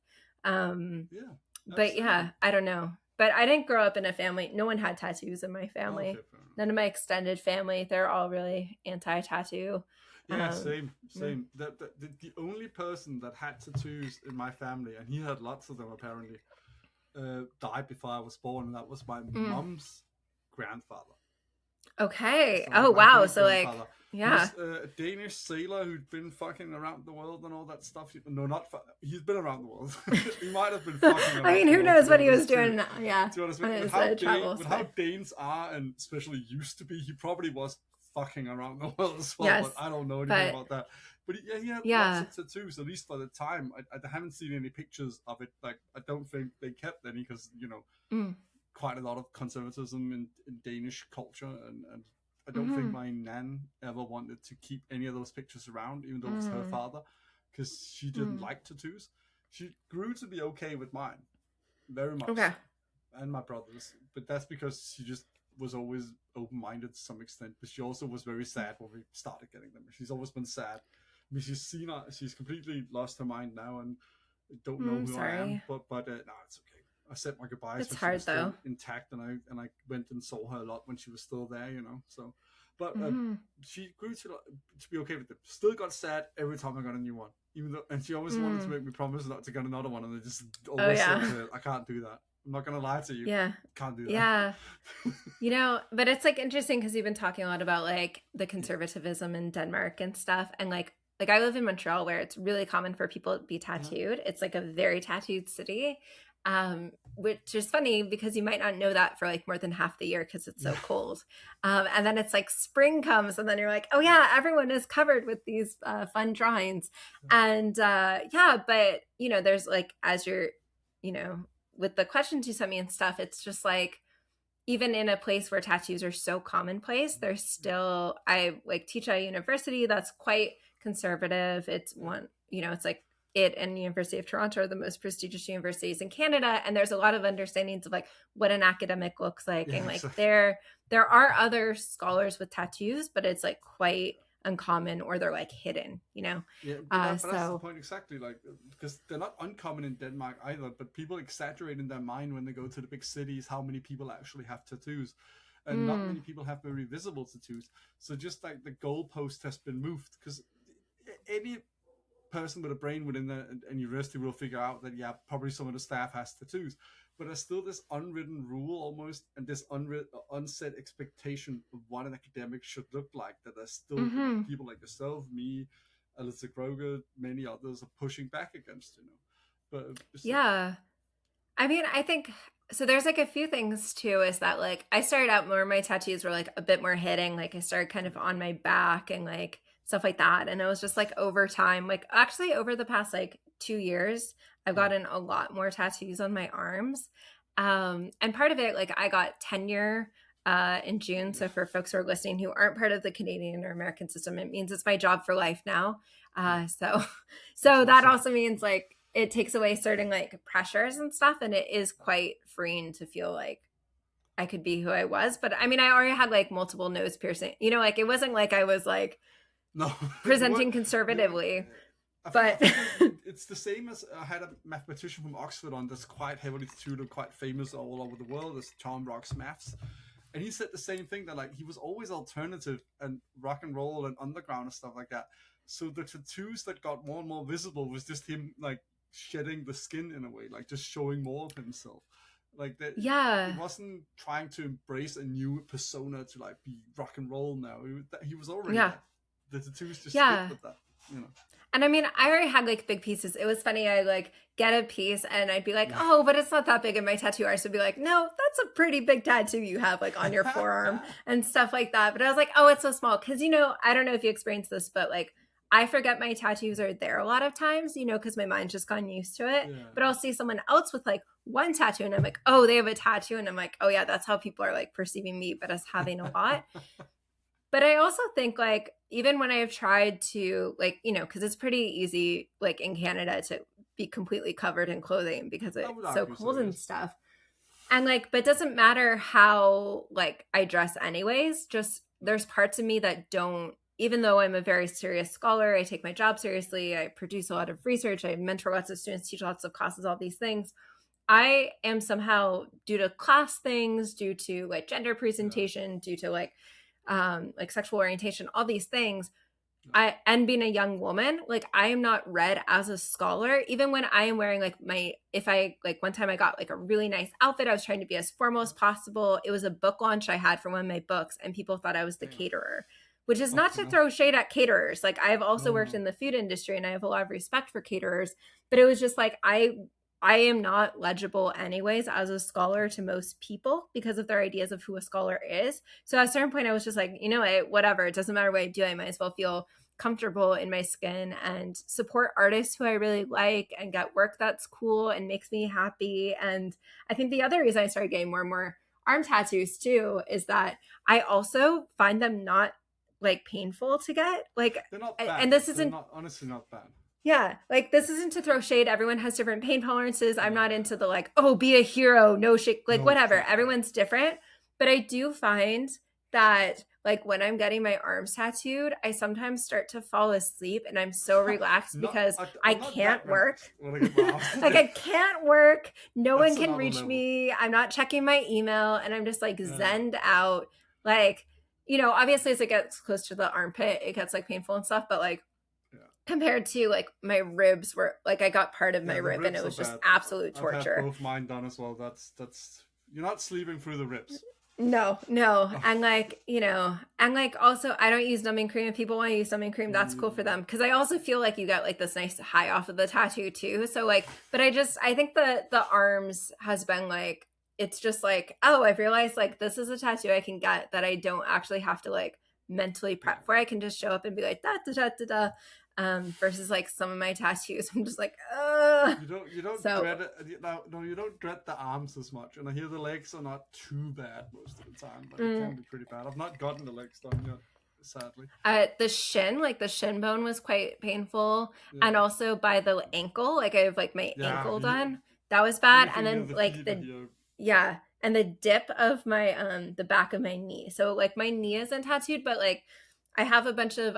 S2: But yeah, I don't know. But I didn't grow up in a family. No one had tattoos in my family.
S1: Okay,
S2: None of my extended family. They're all really anti-tattoo.
S1: Yeah, same. The only person that had tattoos in my family, and he had lots of them apparently, died before I was born, and that was my mom's grandfather.
S2: Okay.
S1: So
S2: wow. So like, yeah.
S1: He's a Danish sailor who'd been fucking around the world and all that stuff. No, not he's been around the world. He might have been fucking around.
S2: I mean, who knows what he was doing? Yeah.
S1: To be honest, with how Danes are, and especially used to be, he probably was fucking around the world as well. Yes, but I don't know anything about that. But he had lots of tattoos, at least for the time. I haven't seen any pictures of it. Like, I don't think they kept any because, quite a lot of conservatism in Danish culture, and I don't think my nan ever wanted to keep any of those pictures around, even though it was her father, because she didn't like tattoos. She grew to be okay with mine, very much, and my brother's, but that's because she just was always open-minded to some extent. But she also was very sad when we started getting them. She's always been sad. I mean, she's completely lost her mind now and don't know who I am. But no, it's okay. I said my goodbyes.
S2: It's hard though.
S1: Intact, and I went and saw her a lot when she was still there, So, but she grew to be okay with it. Still got sad every time I got a new one, and she always wanted to make me promise not to get another one, and I just always said, I can't do that. I'm not gonna lie to you.
S2: Yeah,
S1: can't do that.
S2: Yeah, but it's like interesting because you've been talking a lot about like the conservatism in Denmark and stuff, and like I live in Montreal where it's really common for people to be tattooed. It's like a very tattooed city. Which is funny because you might not know that for like more than half the year because it's so cold. And then it's like spring comes and then you're like, oh yeah, everyone is covered with these fun drawings. And but there's like, as you're, with the questions you sent me and stuff, it's just like, even in a place where tattoos are so commonplace, there's still, I like teach at a university that's quite conservative. It's one, it's like, it and University of Toronto are the most prestigious universities in Canada, and there's a lot of understandings of like what an academic looks like, and like there are other scholars with tattoos, but it's like quite uncommon, or they're like hidden,
S1: Yeah, but that's the point exactly. Like, because they're not uncommon in Denmark either, but people exaggerate in their mind when they go to the big cities how many people actually have tattoos, and not many people have very visible tattoos. So just like the goalpost has been moved, because any person with a brain within the university will figure out that probably some of the staff has tattoos, but there's still this unwritten rule almost, and this unset expectation of what an academic should look like, that there's still people like yourself, me, Alex Ketchum, many others are pushing back against, but
S2: I mean, I think so there's like a few things too, is that like I started out more, my tattoos were like a bit more hitting, like I started kind of on my back and like stuff like that. And it was just like over time, like actually over the past like 2 years, I've gotten a lot more tattoos on my arms. And part of it, like I got tenure in June. So for folks who are listening who aren't part of the Canadian or American system, it means it's my job for life now. So that also means like it takes away certain like pressures and stuff. And it is quite freeing to feel like I could be who I was. But I mean, I already had like multiple nose piercing, like it wasn't like I was like, presenting conservatively, but
S1: it's the same as I had a mathematician from Oxford on that's quite heavily tattooed and quite famous all over the world. It's Tom Rock's Maths, And he said the same thing, that like he was always alternative and rock and roll and underground and stuff like that. So the tattoos that got more and more visible was just him like shedding the skin in a way, like just showing more of himself. Like that,
S2: Yeah.
S1: it wasn't trying to embrace a new persona to like be rock and roll now. He was already
S2: Yeah.
S1: that. The tattoos just
S2: Yeah.
S1: fit with that, you know.
S2: And I mean, I already had like big pieces. It was funny. I like get a piece and I'd be like, oh, but it's not that big. And my tattoo artist would be like, no, that's a pretty big tattoo you have like on your forearm and stuff like that. But I was like, oh, it's so small. Cause you know, I don't know if you experienced this, but like I forget my tattoos are there a lot of times, you know, because my mind's just gotten used to it.
S1: Yeah.
S2: But I'll see someone else with like one tattoo and I'm like, oh, they have a tattoo. And I'm like, oh yeah, that's how people are like perceiving me, but as having a lot. But I also think like even when I have tried to like, you know, because it's pretty easy like in Canada to be completely covered in clothing because it's so cold and stuff. And like, but it doesn't matter how like I dress anyways, just there's parts of me that don't, even though I'm a very serious scholar, I take my job seriously, I produce a lot of research, I mentor lots of students, teach lots of classes, all these things. I am somehow, due to class things, due to like gender presentation, due to like sexual orientation, all these things, and being a young woman, like I am not read as a scholar, even when I am wearing like if I like one time I got like a really nice outfit, I was trying to be as formal as possible. It was a book launch I had for one of my books and people thought I was the caterer, which is not to throw shade at caterers. Like I've also worked in the food industry and I have a lot of respect for caterers, but it was just like, I am not legible anyways as a scholar to most people because of their ideas of who a scholar is. So at a certain point I was just like, you know what, whatever, it doesn't matter what I do, I might as well feel comfortable in my skin and support artists who I really like and get work that's cool and makes me happy. And I think the other reason I started getting more and more arm tattoos too is that I also find them not like painful to get. Like
S1: they're not bad.
S2: And this isn't
S1: honestly not bad.
S2: Yeah, like this isn't to throw shade. Everyone has different pain tolerances. I'm not into the like, oh, be a hero, no shit, like whatever. Everyone's different. But I do find that like when I'm getting my arms tattooed, I sometimes start to fall asleep and I'm so relaxed because I can't work. Like I can't work. No one can reach me. I'm not checking my email and I'm just like zenned out. Like, you know, obviously as it gets close to the armpit, it gets like painful and stuff, but like compared to like my ribs were like I got part of my rib and it was just absolute torture.
S1: I've had both mine done as well. That's you're not sleeping through the ribs.
S2: No. And like, you know, and like also I don't use numbing cream. If people want to use numbing cream, that's cool for them. Cause I also feel like you get like this nice high off of the tattoo too. So like, but I think the arms has been like, it's just like, oh, I've realized like this is a tattoo I can get that I don't actually have to like mentally prep for. I can just show up and be like, da, da, da, da, da. Versus like some of my tattoos, I'm just like,
S1: You don't dread it. No, you don't dread the arms as much. And I hear the legs are not too bad most of the time, but it can be pretty bad. I've not gotten the legs done yet, sadly.
S2: The shin bone was quite painful, and also by the ankle, like I have like my ankle done. That was bad, and then like and the dip of my the back of my knee. So like my knee isn't tattooed, but like I have a bunch of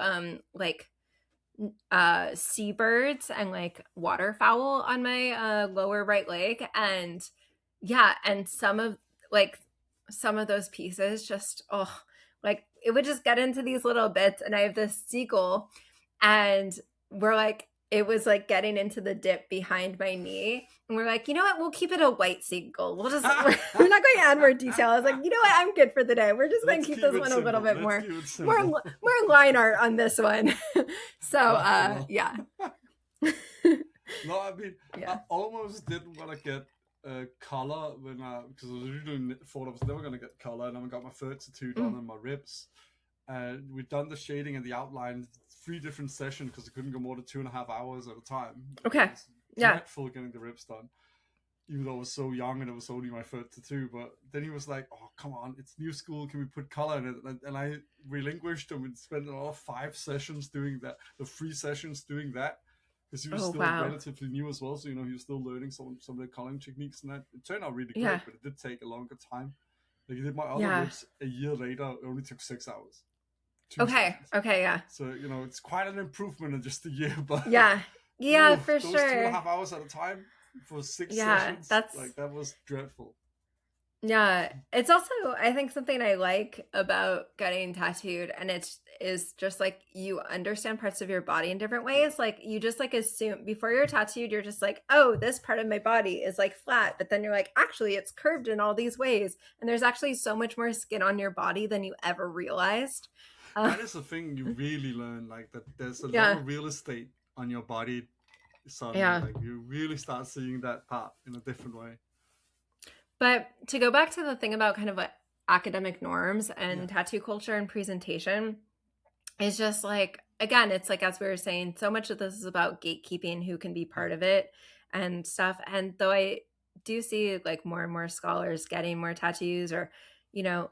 S2: like seabirds and like waterfowl on my lower right leg, and some of those pieces just like it would just get into these little bits, and I have this seagull and we're like it was like getting into the dip behind my knee, and we're like, you know what, we'll keep it a white seagull. We're not going to add more detail. I was like, you know what, I'm good for the day. We're just going to keep this one a little bit more line art on this one. So yeah.
S1: No, I mean, I almost didn't want to get color because I was originally thought I was never going to get color, and I got my third tattoo done on my ribs. We'd done the shading and the outline 3 different sessions because I couldn't go more than 2.5 hours at a time.
S2: Okay.
S1: Full getting the ribs done, even though I was so young and it was only my third tattoo. But then he was like, "Oh, come on, it's new school. Can we put color in it?" And I relinquished him and spent another 5 sessions doing that. The 3 sessions doing that because he was still relatively new as well. So he was still learning some of the coloring techniques, and that it turned out really great. But it did take a longer time. Like he did my other ribs a year later. It only took 6 hours.
S2: Okay, yeah.
S1: So, it's quite an improvement in just a year, but...
S2: Yeah, for
S1: those
S2: sure.
S1: 2.5 hours at a time for 6 sessions, that was dreadful.
S2: Yeah, it's also I think something I like about getting tattooed, and it's is just like you understand parts of your body in different
S1: Yeah.
S2: ways. Like you just like assume before you're tattooed, you're just like, oh, this part of my body is like flat, but then you're like, actually, it's curved in all these ways, and there's actually so much more skin on your body than you ever realized. Uh,
S1: That is the thing you really learn, like that there's a lot
S2: yeah,
S1: of real estate on your body suddenly.
S2: yeah.
S1: Like you really start seeing that part in a different way.
S2: But to go back to the thing about kind of like academic norms
S1: Yeah.
S2: and tattoo culture and presentation, it's just like again, it's like as we were saying, so much of this is about gatekeeping who can be
S1: Yeah.
S2: part of it and stuff. And though I do see like more and more scholars getting more tattoos or, you know,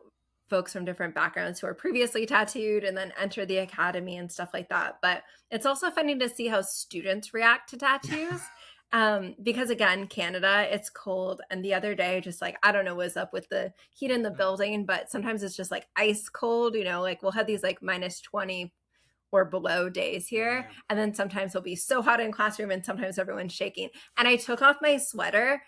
S2: folks from different backgrounds who are previously tattooed and then enter the academy and stuff like that. But it's also funny to see how students react to tattoos. Because again, Canada, it's cold. And the other day, just like, I don't know what's up with the heat in the
S1: Yeah.
S2: building, but sometimes it's just like ice cold, you know, like we'll have these like -20 or below days here.
S1: Damn.
S2: And then sometimes it'll be so hot in classroom and sometimes everyone's shaking. And I took off my sweater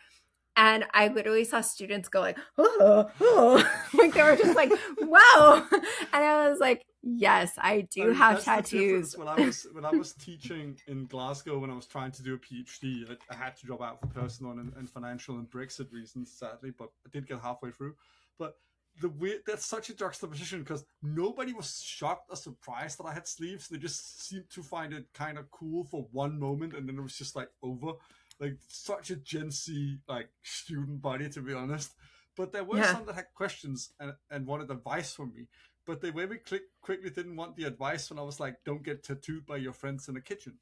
S2: and I literally saw students go like, oh, oh. Like they were just like, wow. And I was like, yes, I
S1: I
S2: do
S1: mean,
S2: have
S1: that's the difference.
S2: tattoos.
S1: When I was teaching in Glasgow, when I was trying to do a PhD, I had to drop out for personal and financial and Brexit reasons, sadly, but I did get halfway through. But the weird that's such a juxtaposition because nobody was shocked or surprised that I had sleeves. They just seemed to find it kind of cool for one moment, and then it was just like over. Like such a Gen Z like student body, to be honest. But there were
S2: Yeah.
S1: some that had questions and wanted advice from me, but they very quickly didn't want the advice when I was like, "Don't get tattooed by your friends in the kitchen."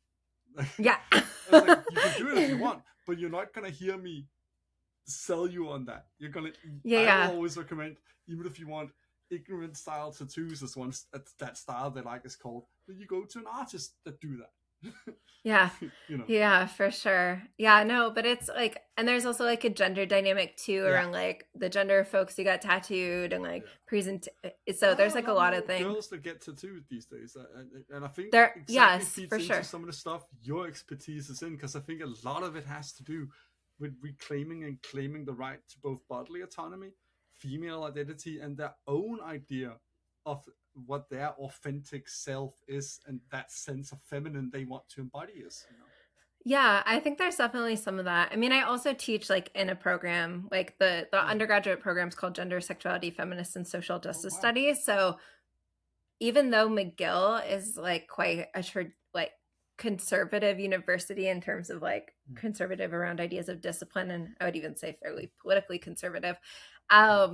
S1: Like,
S2: Yeah.
S1: I was like, "You can do it if you want, but you're not gonna hear me sell you on that. You're gonna.
S2: Yeah.
S1: I will
S2: Yeah.
S1: always recommend, even if you want ignorant style tattoos, as one that style they like is called, that you go to an artist that do that.
S2: Yeah.
S1: you know.
S2: Yeah, for sure. Yeah, no, but it's like, and there's also like a gender dynamic too
S1: Yeah.
S2: around like the gender of folks who got tattooed and like
S1: Yeah.
S2: present. So
S1: There
S2: there's
S1: are a
S2: like a
S1: lot
S2: lot of
S1: more
S2: things
S1: girls that get tattooed these days, and I think
S2: there.
S1: exactly
S2: Yes,
S1: feeds
S2: for
S1: into
S2: sure.
S1: some of the stuff your expertise is in, because I think a lot of it has to do with reclaiming and claiming the right to both bodily autonomy, female identity, and their own idea of what their authentic self is, and that sense of feminine they want to embody is. You know.
S2: Yeah, I think there's definitely some of that. I mean, I also teach like in a program, like the
S1: Yeah.
S2: undergraduate program's called Gender, Sexuality, Feminist, and Social
S1: Oh
S2: Justice
S1: wow.
S2: Studies. So even though McGill is like quite a like conservative university in terms of like
S1: Mm.
S2: conservative around ideas of discipline, and I would even say fairly politically conservative.
S1: Yeah.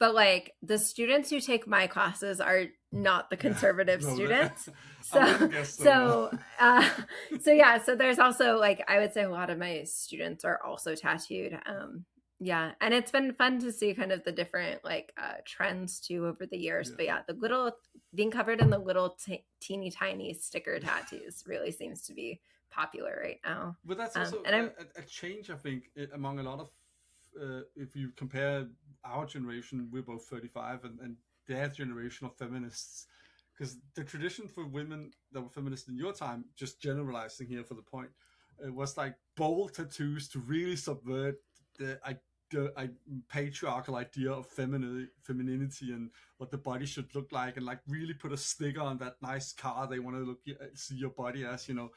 S2: But like the students who take my classes are not the
S1: Yeah.
S2: conservative
S1: No,
S2: students.
S1: I
S2: So
S1: wouldn't guess so. No.
S2: so uh so yeah, so there's also like I would say a lot of my students are also tattooed. Yeah, and it's been fun to see kind of the different like trends too over the years.
S1: Yeah.
S2: But yeah, the little being covered in the little teeny tiny sticker tattoos really seems to be popular right now.
S1: But that's also
S2: And I'm
S1: a change, I think, among a lot of. If you compare our generation, we're both 35, and their generation of feminists, because the tradition for women that were feminists in your time, just generalizing here for the point, was like bold tattoos to really subvert the patriarchal idea of femininity and what the body should look like, and like really put a sticker on that nice car they want to see your body as, you know.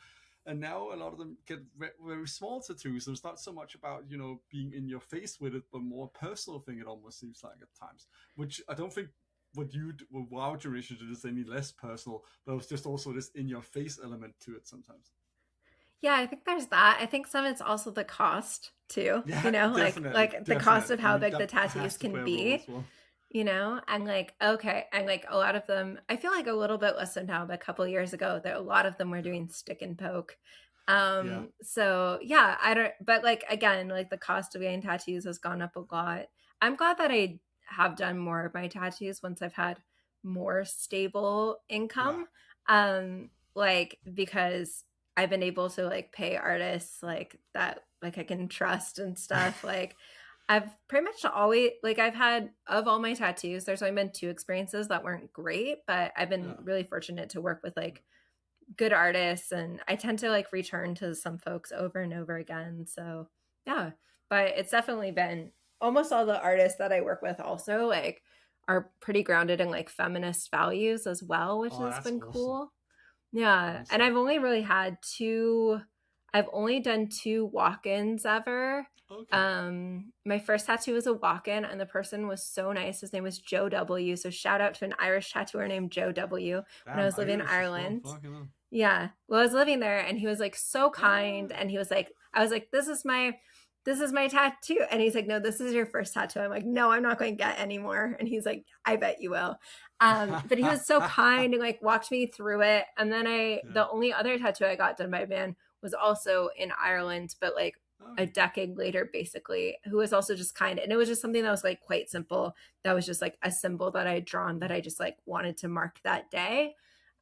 S1: And now a lot of them get very small tattoos, and it's not so much about, you know, being in your face with it, but more personal thing, it almost seems like at times, which I don't think what our generation did is any less personal, but it was just also this in your face element to it sometimes.
S2: Yeah, I think there's that. I think some of it's also the cost too, you
S1: Yeah,
S2: know,
S1: definitely,
S2: like the cost
S1: definitely.
S2: of
S1: I
S2: how
S1: mean,
S2: big the
S1: that
S2: tattoos
S1: has to
S2: can
S1: play a role
S2: be,
S1: as well.
S2: you know, and like okay, and like a lot of them, I feel like a little bit less so now, but a couple of years ago, there a lot of them were
S1: Yeah,
S2: doing stick and poke.
S1: yeah,
S2: So yeah, I don't, but like again, like the cost of getting tattoos has gone up a lot. I'm glad that I have done more of my tattoos once I've had more stable
S1: yeah,
S2: income. Like because I've been able to like pay artists like that like I can trust and stuff. Like I've pretty much always like I've had of all my tattoos, there's only been two experiences that weren't great, but I've been
S1: yeah.
S2: really fortunate to work with like good artists, and I tend to like return to some folks over and over again. So yeah, but it's definitely been almost all the artists that I work with also like are pretty grounded in like feminist values as well, which
S1: Oh,
S2: has
S1: that's
S2: been
S1: awesome.
S2: cool. Yeah. And
S1: Awesome.
S2: I've only really had I've only done two walk-ins ever.
S1: Okay.
S2: My first tattoo was a walk-in and the person was so nice. His name was Joe W. So shout out to an Irish tattooer named Joe W. When I
S1: Damn,
S2: was living in
S1: Irish as well.
S2: Ireland.
S1: Fucking hell.
S2: Yeah. Well, I was living there and he was like so kind
S1: Ah,
S2: and he was like I was like this is my tattoo and he's like no, this is your first tattoo. I'm like no, I'm not going to get any more and he's like I bet you will. But he was so kind and like walked me through it and then
S1: yeah.
S2: the only other tattoo I got done by a man was also in Ireland but like a
S1: Okay.
S2: decade later basically, who was also just kind and it was just something that was like quite simple, that was just like a symbol that I'd drawn that I just like wanted to mark that day.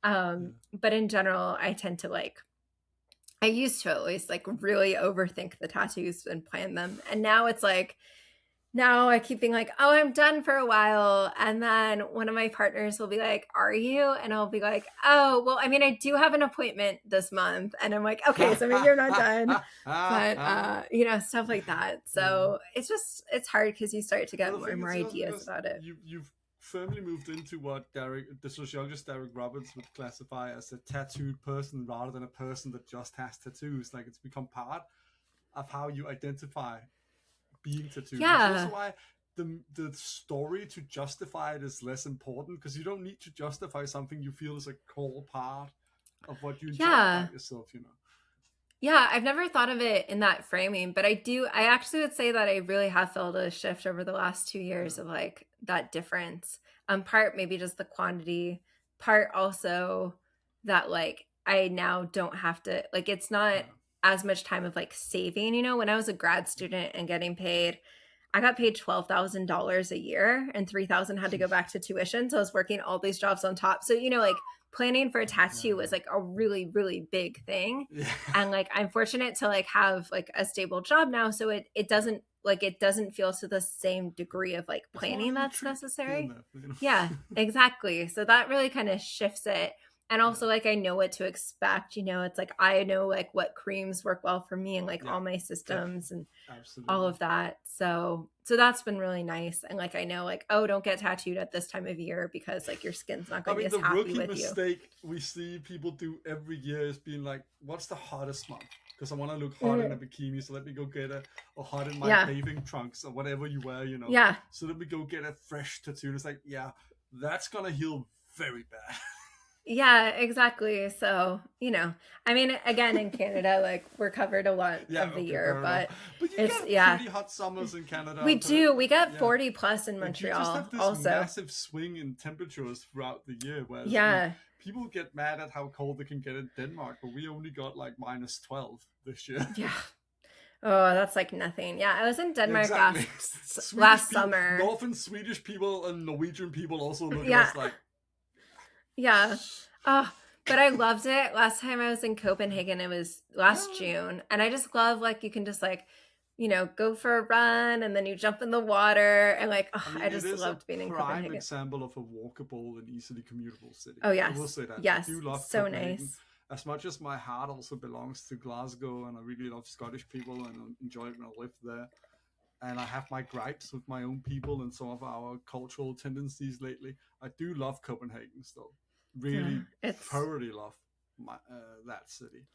S1: Yeah.
S2: But in general, I tend to like, I used to at least like really overthink the tattoos and plan them. And now it's like, now I keep being like, oh, I'm done for a while. And then one of my partners will be like, are you? And I'll be like, oh, well, I mean, I do have an appointment this month. And I'm like, okay, so maybe you're not done. But, stuff like that.
S1: Yeah.
S2: So it's hard because you start to get
S1: Well, the
S2: more and
S1: thing
S2: more
S1: is also
S2: ideas
S1: because
S2: about it.
S1: you've firmly moved into what the sociologist Derek Roberts would classify as a tattooed person rather than a person that just has tattoos. Like it's become part of how you identify being tattooed, which is also
S2: Yeah.
S1: why the story to justify it is less important because you don't need to justify something you feel is a core part of what you enjoy
S2: Yeah.
S1: about yourself. You know.
S2: Yeah, I've never thought of it in that framing, but I actually would say that I really have felt a shift over the last 2 years
S1: Yeah.
S2: of like that difference. Part maybe just the quantity, part also that like I now don't have to, like, it's not
S1: Yeah.
S2: as much time of like saving, when I was a grad student and getting paid, I got paid $12,000 a year and 3,000 had to go back to tuition. So I was working all these jobs on top. So, like planning for a tattoo was
S1: Yeah.
S2: like a really, really big thing.
S1: Yeah.
S2: And like I'm fortunate to like have like a stable job now. So it doesn't feel to the same degree of like
S1: It's more a
S2: planning
S1: little
S2: that's
S1: treat here and
S2: necessary.
S1: there.
S2: Yeah, exactly. So that really kind of shifts it. And also
S1: Yeah.
S2: like I know what to expect, it's like I know like what creams work well for me and like
S1: Yeah.
S2: all my
S1: Yeah.
S2: systems and all
S1: Absolutely.
S2: of that. So that's been really nice. And like I know like, oh, don't get tattooed at this time of year because like your skin's not
S1: I
S2: going to be
S1: mean,
S2: as
S1: the
S2: happy
S1: rookie
S2: with you.
S1: mistake we see people do every year is being like, "What's the hottest month?" Because I want to look hot in a
S2: Mhm.
S1: bikini, so let me go get a or hot in my
S2: Yeah.
S1: bathing trunks or whatever you wear,
S2: Yeah.
S1: So let me go get a fresh tattoo. And it's like, yeah, that's gonna heal very bad.
S2: Yeah, exactly. So, I mean, again, in Canada, like we're covered a lot
S1: Yeah,
S2: of the
S1: okay,
S2: year,
S1: fair enough.
S2: but
S1: But you
S2: it's,
S1: get
S2: yeah,
S1: pretty hot summers in Canada.
S2: we
S1: I've heard.
S2: do. We get
S1: Yeah,
S2: 40 plus in
S1: like you just have
S2: Montreal
S1: this
S2: also.
S1: massive swing in temperatures throughout the year. Whereas, I mean,
S2: Yeah.
S1: people get mad at how cold they can get in Denmark, but we only got like -12 this year.
S2: Yeah. Oh, that's like nothing. Yeah, I was in
S1: Yeah,
S2: Denmark
S1: exactly. Swedish
S2: last
S1: people,
S2: summer.
S1: Northern Swedish people and Norwegian people also look at
S2: Yeah.
S1: us like,
S2: Yeah. Oh, but I loved it. Last time I was in Copenhagen, it was last
S1: yeah.
S2: June. And I just love like you can just like, go for a run and then you jump in the water and like
S1: I
S2: I
S1: mean, it
S2: just
S1: is a
S2: loved being in
S1: prime
S2: Copenhagen.
S1: example of a walkable and easily commutable city.
S2: Oh
S1: I will
S2: yes.
S1: say that. I
S2: Yes.
S1: do love
S2: So
S1: Copenhagen.
S2: nice.
S1: As much as my heart also belongs to Glasgow, and I really love Scottish people and enjoy it when I lived there. And I have my gripes with my own people and some of our cultural tendencies lately. I do love Copenhagen still.
S2: Yeah.
S1: Really
S2: It's
S1: thoroughly love that city.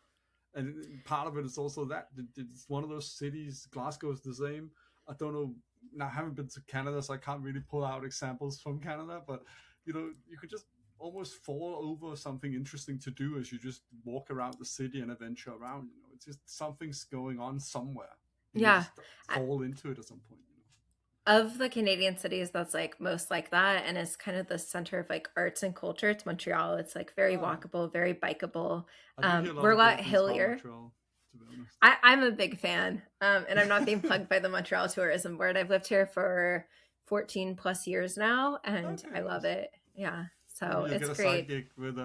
S1: And part of it is also that it's one of those cities. Glasgow is the same. I don't know. Now I haven't been to Canada, so I can't really pull out examples from Canada. But you could just almost fall over something interesting to do as you just walk around the city and adventure around. It's just something's going on somewhere, and you
S2: yeah.
S1: just fall into it at some point.
S2: Of the Canadian cities that's like most like that and is kind of the center of like arts and culture, it's Montreal. It's like very
S1: Ah,
S2: walkable, very bikeable.
S1: I do hear a lot
S2: We're a
S1: of
S2: lot
S1: great things about
S2: hillier.
S1: Montreal, to be honest.
S2: I'm a big fan. And I'm not being plugged by the Montreal Tourism Board. I've lived here for 14 plus years now and
S1: Okay,
S2: I love
S1: nice.
S2: it. Yeah.
S1: Maybe
S2: So
S1: you'll get
S2: it's
S1: a side
S2: great.
S1: gig with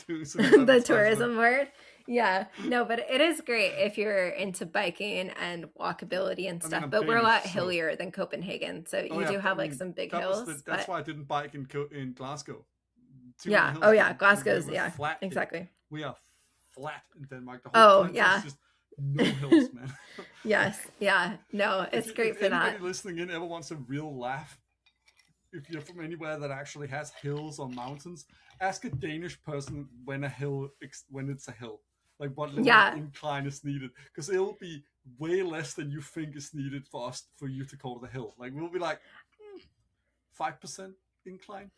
S1: doing some
S2: The
S1: events for.
S2: tourism board. Yeah. No, but it is great if you're into biking and walkability and
S1: I mean,
S2: stuff.
S1: I'm
S2: But we're a
S1: Danish,
S2: lot
S1: so
S2: hillier than Copenhagen. So
S1: oh
S2: you
S1: yeah.
S2: do
S1: I
S2: have like
S1: mean,
S2: some big
S1: that was
S2: hills,
S1: that's
S2: but
S1: why I didn't bike in Glasgow. Too many
S2: yeah.
S1: hills
S2: Oh
S1: there.
S2: yeah.
S1: We're
S2: Glasgow's, yeah.
S1: flat here.
S2: Exactly.
S1: We are flat in Denmark. The whole
S2: Oh
S1: country is
S2: yeah.
S1: just No hills, man.
S2: Yes. Yeah. No, it's
S1: If
S2: great for
S1: anybody
S2: that.
S1: listening in ever wants a real laugh, if you're from anywhere that actually has hills or mountains, ask a Danish person when it's a hill, like what level of
S2: Yeah.
S1: incline is needed, because it'll be way less than you think is needed for you to call it a hill. Like we'll be like 5% incline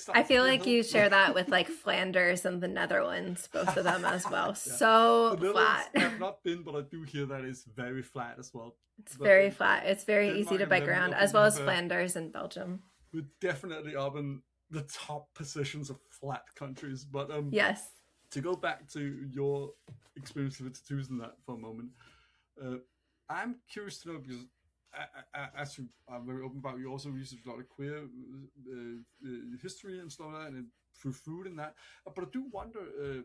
S2: I
S1: starts to
S2: feel
S1: be a
S2: like
S1: hill.
S2: you share that with like Flanders and the Netherlands, both of them as well.
S1: Yeah,
S2: So
S1: the Netherlands
S2: flat.
S1: have not been, but I do hear that it's very flat as well.
S2: It's
S1: But
S2: very flat. It's very easy
S1: Denmark
S2: to
S1: and
S2: bike
S1: them,
S2: around,
S1: I
S2: as
S1: think,
S2: well
S1: have
S2: as
S1: a
S2: Flanders and Belgium.
S1: we're definitely up in the top positions of flat countries. But
S2: Yes.
S1: to go back to your experience with tattoos and that for a moment, uh, I'm curious to know because as you are very open about, you also research a lot of queer history and stuff like that, and through food and that. But I do wonder,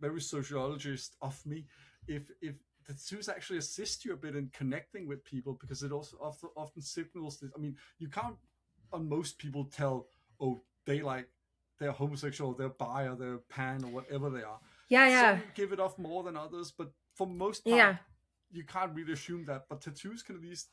S1: very sociologist of me, if the tattoos actually assist you a bit in connecting with people, because it also often signals this. I mean, you can't on most people tell, oh, they're homosexual, they're bi, or they're pan, or whatever they are.
S2: Yeah, yeah.
S1: Some give it off more than others, but for most part,
S2: Yeah.
S1: you can't really assume that. But tattoos can at least,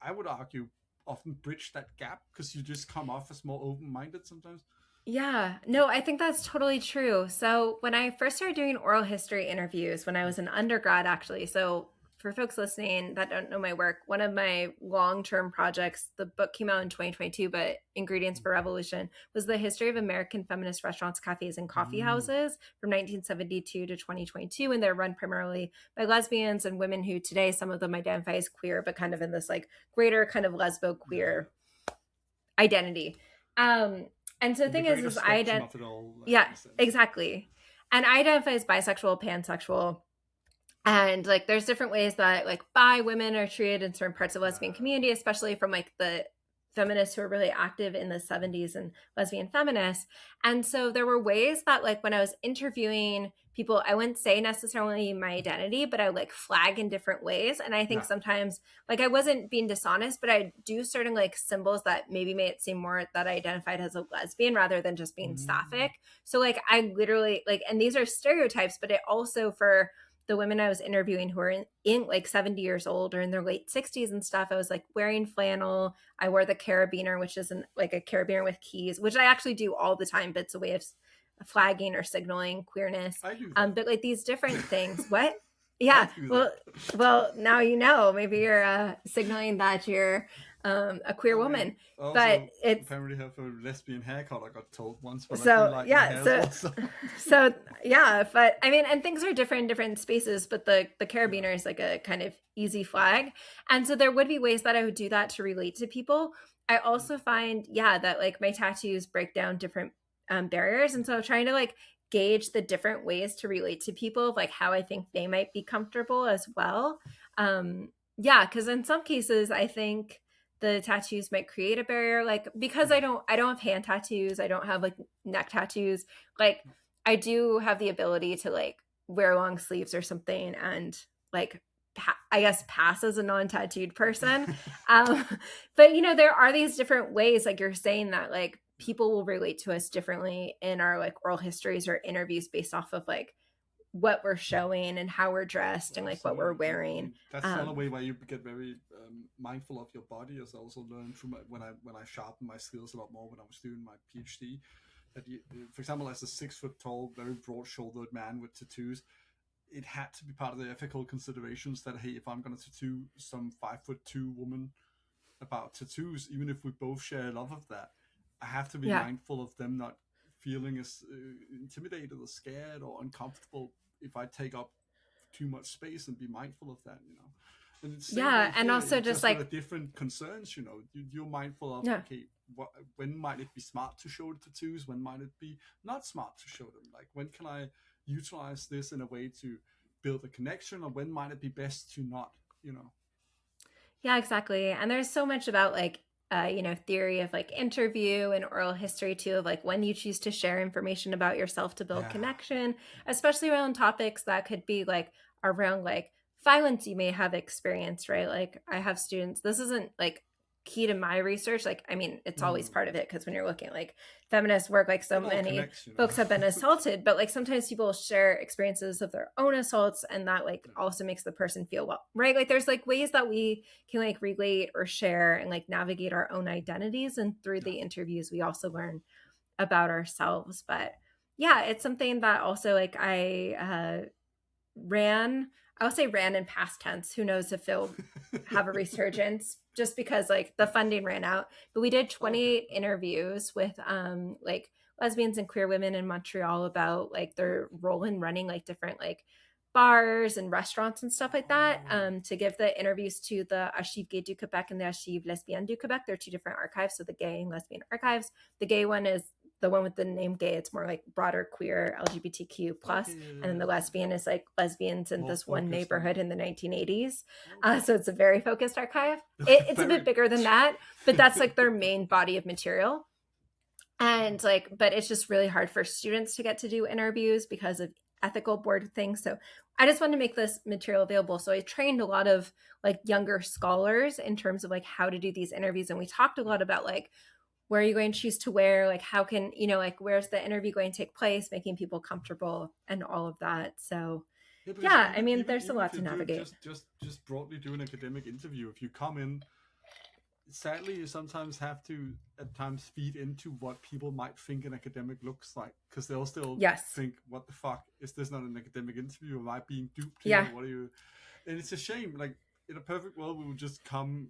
S1: I would argue, often bridge that gap because you just come off as more open-minded sometimes.
S2: Yeah, no, I think that's totally true. So, when I first started doing oral history interviews when I was an undergrad, actually, so for folks listening that don't know my work, one of my long term projects, the book came out in 2022, but Ingredients for Revolution, was the history of American feminist restaurants, cafes, and coffee
S1: Mm,
S2: houses from 1972 to 2022. And they're run primarily by lesbians and women who today, some of them identify as queer, but kind of in this like greater kind of lesbo
S1: yeah,
S2: queer identity. Um, and so the
S1: in the
S2: thing
S1: greater
S2: is
S1: spectrum of it all,
S2: yeah,
S1: in a sense.
S2: exactly. And I identify as bisexual, pansexual, and like there's different ways that like bi women are treated in certain parts of the lesbian
S1: Uh,
S2: community, especially from like the feminists who were really active in the 70s and lesbian feminists. And so there were ways that like when I was interviewing people, I wouldn't say necessarily my identity, but I would like flag in different ways. And I think
S1: yeah.
S2: sometimes like I wasn't being dishonest, but I do certain like symbols that maybe made it seem more that I identified as a lesbian rather than just being
S1: Mm,
S2: sapphic. So like I literally like, and these are stereotypes, but it also for the women I was interviewing who are in like 70 years old or in their late 60s and stuff, I was like wearing flannel. I wore the carabiner, which is like a carabiner with keys, which I actually do all the time, but it's a way of flagging or signaling queerness.
S1: I do that.
S2: But like these different things. What?
S1: I
S2: Yeah.
S1: do
S2: Well,
S1: that.
S2: well, now you know. Maybe you're signaling that you're a queer
S1: I mean,
S2: woman,
S1: I
S2: but
S1: also
S2: it's
S1: apparently have a lesbian haircut, I got told once, but I do
S2: so
S1: like my
S2: yeah.
S1: hair as
S2: So
S1: well. So
S2: so yeah, but I mean, and things are different in different spaces, but the
S1: yeah.
S2: carabiner is like a kind of easy flag. And so there would be ways that I would do that to relate to people. I also find, yeah, that like my tattoos break down different barriers. And so trying to like gauge the different ways to relate to people, like how I think they might be comfortable as well. Yeah, because in some cases, I think the tattoos might create a barrier, like because
S1: Mm.
S2: I don't have hand tattoos, I don't have like neck tattoos, like I do have the ability to like wear long sleeves or something and like I guess pass as a non-tattooed person. Um, but you know, there are these different ways, like you're saying that like
S1: Yeah.
S2: people will relate to us differently in our like oral histories or interviews based off of like what we're showing and how we're dressed and like what we're
S1: Absolutely. I
S2: wearing.
S1: mean, that's another
S2: Um,
S1: way where you get very mindful of your body. As I also learned through when I sharpened my skills a lot more when I was doing my PhD. That for example, as a 6 foot tall, very broad shouldered man with tattoos, it had to be part of the ethical considerations that hey, if I'm going to tattoo some 5'2" woman about tattoos, even if we both share a love of that, I have to be
S2: yeah.
S1: mindful of them not feeling as intimidated or scared or uncomfortable if I take up too much space, and be mindful of that, you know. And it's the same way
S2: Yeah. And
S1: here,
S2: also just
S1: just with a
S2: like,
S1: different concerns, you know. You're mindful of
S2: yeah.
S1: okay, when might it be smart to show the tattoos? When might it be not smart to show them? Like when can I utilize this in a way to build a connection, or when might it be best to not, you know?
S2: Yeah, exactly. And there's so much about like theory of like interview and oral history too, of like when you choose to share information about yourself to build
S1: Yeah.
S2: connection, especially around topics that could be like around like violence you may have experienced, right? Like I have students, this isn't like key to my research. Like, I mean, it's always
S1: Mm.
S2: part of it, because when you're looking at like feminist work, like so
S1: It all
S2: many
S1: connects,
S2: folks have been assaulted, but like sometimes people share experiences of their own assaults, and that like also makes the person feel well, right? Like there's like ways that we can like relate or share and like navigate our own identities, and through the interviews we also learn about ourselves. But yeah, it's something that also like I'll say ran in past tense. Who knows if they'll have a resurgence, just because like the funding ran out. But we did 28 interviews with like lesbians and queer women in Montreal about like their role in running like different like bars and restaurants and stuff like that, to give the interviews to the Archives Gay du Québec and the Archives Lesbiennes du Québec. They're two different archives. So the gay and lesbian archives. The gay one is the one with the name gay. It's more like broader queer LGBTQ plus, and then the lesbian is like lesbians in this one neighborhood in the 1980s. So it's a very focused archive. It's a bit bigger than that, but that's like their main body of material. And like, but it's just really hard for students to get to do interviews because of ethical board things. So I just wanted to make this material available. So I trained a lot of like younger scholars in terms of like how to do these interviews. And we talked a lot about like, where are you going to choose to wear? Like, how can, you know, like, where's the interview going to take place, making people comfortable and all of that. So yeah, I mean, there's a lot to navigate.
S1: Just broadly do an academic interview. If you come in, sadly, you sometimes have to at times feed into what people might think an academic looks like, because they'll still think, what the fuck, is this not an academic interview? Am I being duped here?
S2: Yeah.
S1: What are you? And it's a shame. Like, in a perfect world, we would just come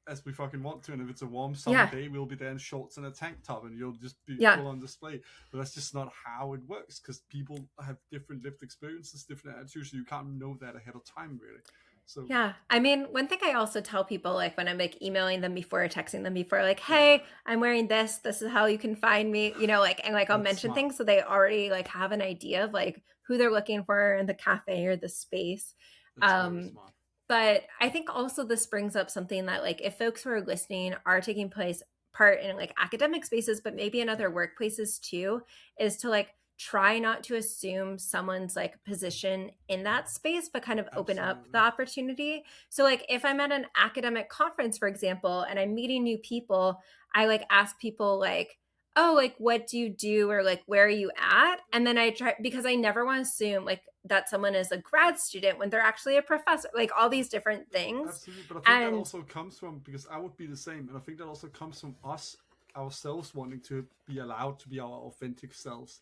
S1: as we fucking want to, and if it's a warm summer day, we'll be there in shorts and a tank top, and you'll just be full on display. But that's just not how it works, because people have different lived experiences, different attitudes, so you can't know that ahead of time, really. So
S2: yeah, I mean, one thing I also tell people, like when I'm like emailing them before or texting them before, like, hey, I'm wearing this is how you can find me, you know, like, and like I'll mention things so they already like have an idea of like who they're looking for in the cafe or the space.
S1: That's very smart.
S2: But I think also this brings up something that like if folks who are listening are taking part in like academic spaces, but maybe in other workplaces too, is to like try not to assume someone's like position in that space, but kind of open up the opportunity. So like if I'm at an academic conference, for example, and I'm meeting new people, I like ask people like, oh, like what do you do, or like where are you at? And then I try, because I never want to assume like that someone is a grad student when they're actually a professor, like all these different things.
S1: Absolutely, but I think that also comes from, because I would be the same, and I think that also comes from us ourselves wanting to be allowed to be our authentic selves.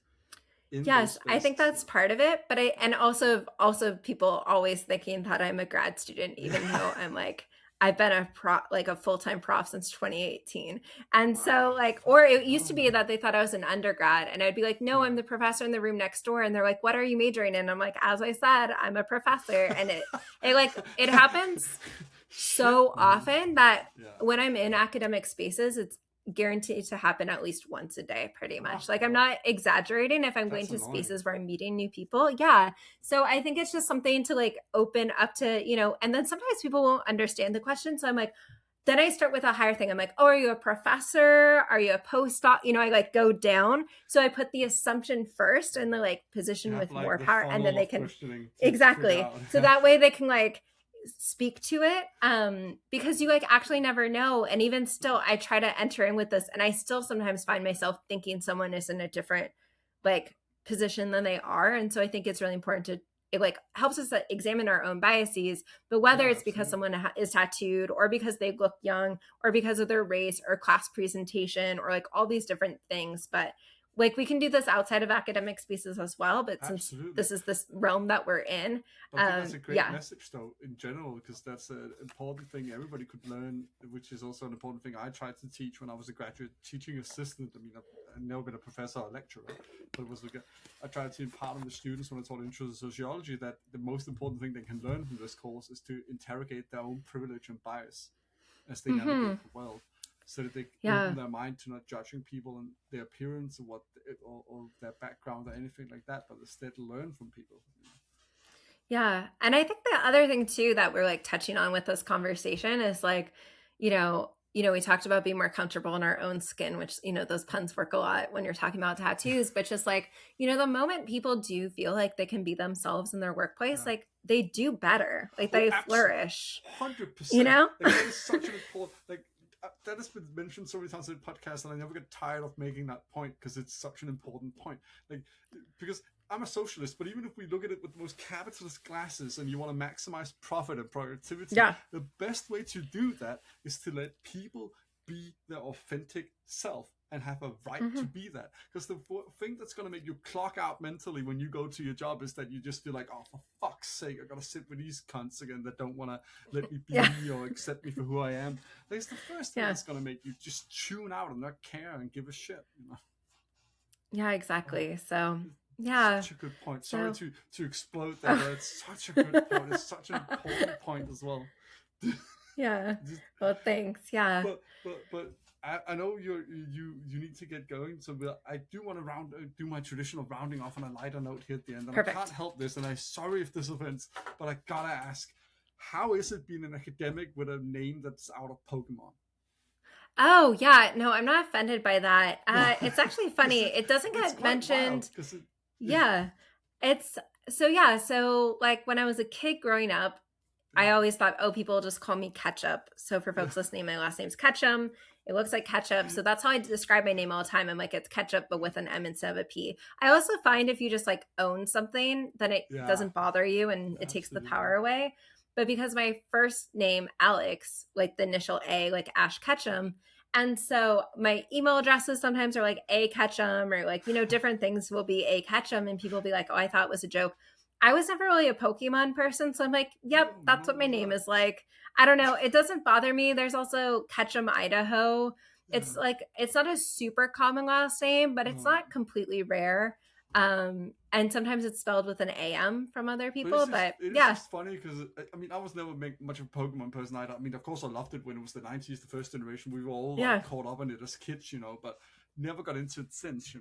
S2: Yes, I think that's part of it, but and also people always thinking that I'm a grad student, even though I'm like, I've been a full-time prof since 2018. And so like, or it used to be that they thought I was an undergrad, and I'd be like, no, I'm the professor in the room next door. And they're like, what are you majoring in? I'm like, as I said, I'm a professor. And it happens so often that when I'm in academic spaces, it's guaranteed to happen at least once a day, pretty much. Like I'm not exaggerating if I'm going to spaces where I'm meeting new people. Yeah. So I think it's just something to like open up to, you know, and then sometimes people won't understand the question. So I'm like, then I start with a higher thing. I'm like, oh, are you a professor? Are you a postdoc? You know, I like go down. So I put the assumption first and the like position with like more power, and then they can exactly. So that way they can like speak to it, because you like actually never know. And even still, I try to enter in with this, and I still sometimes find myself thinking someone is in a different like position than they are. And so I think it's really important to, it like helps us examine our own biases, but whether it's because someone is tattooed, or because they look young, or because of their race or class presentation, or like all these different things. But like we can do this outside of academic spaces as well, but since this is this realm that we're in,
S1: I think that's a great message though in general, because that's an important thing everybody could learn, which is also an important thing I tried to teach when I was a graduate teaching assistant. I mean, I've never been a professor or lecturer, but it was like I tried to impart on the students when I taught intro to sociology that the most important thing they can learn from this course is to interrogate their own privilege and bias as they navigate the world, so that they open their mind to not judging people and their appearance or or their background or anything like that, but instead learn from people.
S2: Yeah. And I think the other thing too that we're like touching on with this conversation is like, you know, we talked about being more comfortable in our own skin, which, you know, those puns work a lot when you're talking about tattoos, but just like, you know, the moment people do feel like they can be themselves in their workplace, like they do better, like they flourish.
S1: 100%.
S2: You know?
S1: Like, that is such an important, like, that has been mentioned so many times in the podcast, and I never get tired of making that point because it's such an important point. Like, because I'm a socialist, but even if we look at it with the most capitalist glasses and you want to maximize profit and productivity,
S2: Yeah.
S1: the best way to do that is to let people be their authentic self and have a right to be that. Because the thing that's going to make you clock out mentally when you go to your job is that you just feel like, oh, for fuck's sake, I got to sit with these cunts again that don't want to let me be me or accept me for who I am. That's the first thing that's going to make you just tune out and not care and give a shit. You know?
S2: Yeah, exactly. So, yeah.
S1: Such a good point. Sorry to explode that, but it's such a good point. It's such an important point as well.
S2: Yeah. Well, thanks. Yeah.
S1: But I know you need to get going, so I do want to do my traditional rounding off on a lighter note here at the end. And
S2: Perfect.
S1: I can't help this, and I'm sorry if this offends, but I gotta ask, how is it being an academic with a name that's out of Pokemon?
S2: Oh, yeah. No, I'm not offended by that. It's actually funny. It doesn't get mentioned. Yeah. So like when I was a kid growing up, I always thought, oh, people just call me Ketchup. So for folks listening, my last name's Ketchum. It looks like ketchup. So that's how I describe my name all the time. I'm like, it's ketchup, but with an M instead of a P. I also find if you just like own something, then it doesn't bother you and it takes the power away. But because my first name, Alex, like the initial A, like Ash Ketchum. And so my email addresses sometimes are like A Ketchum or like, different things will be A Ketchum. And people will be like, oh, I thought it was a joke. I was never really a Pokemon person. So I'm like, yep, that's what my name is like. I don't know. It doesn't bother me. There's also Ketchum, Idaho. It's like, it's not a super common last name, but it's not completely rare. And sometimes it's spelled with an AM from other people, but
S1: it's just funny because I mean, I was never much of a Pokemon person either. I mean, of course I loved it when it was the 90s, the first generation. We were all like, caught up on it as kids, but never got into it since,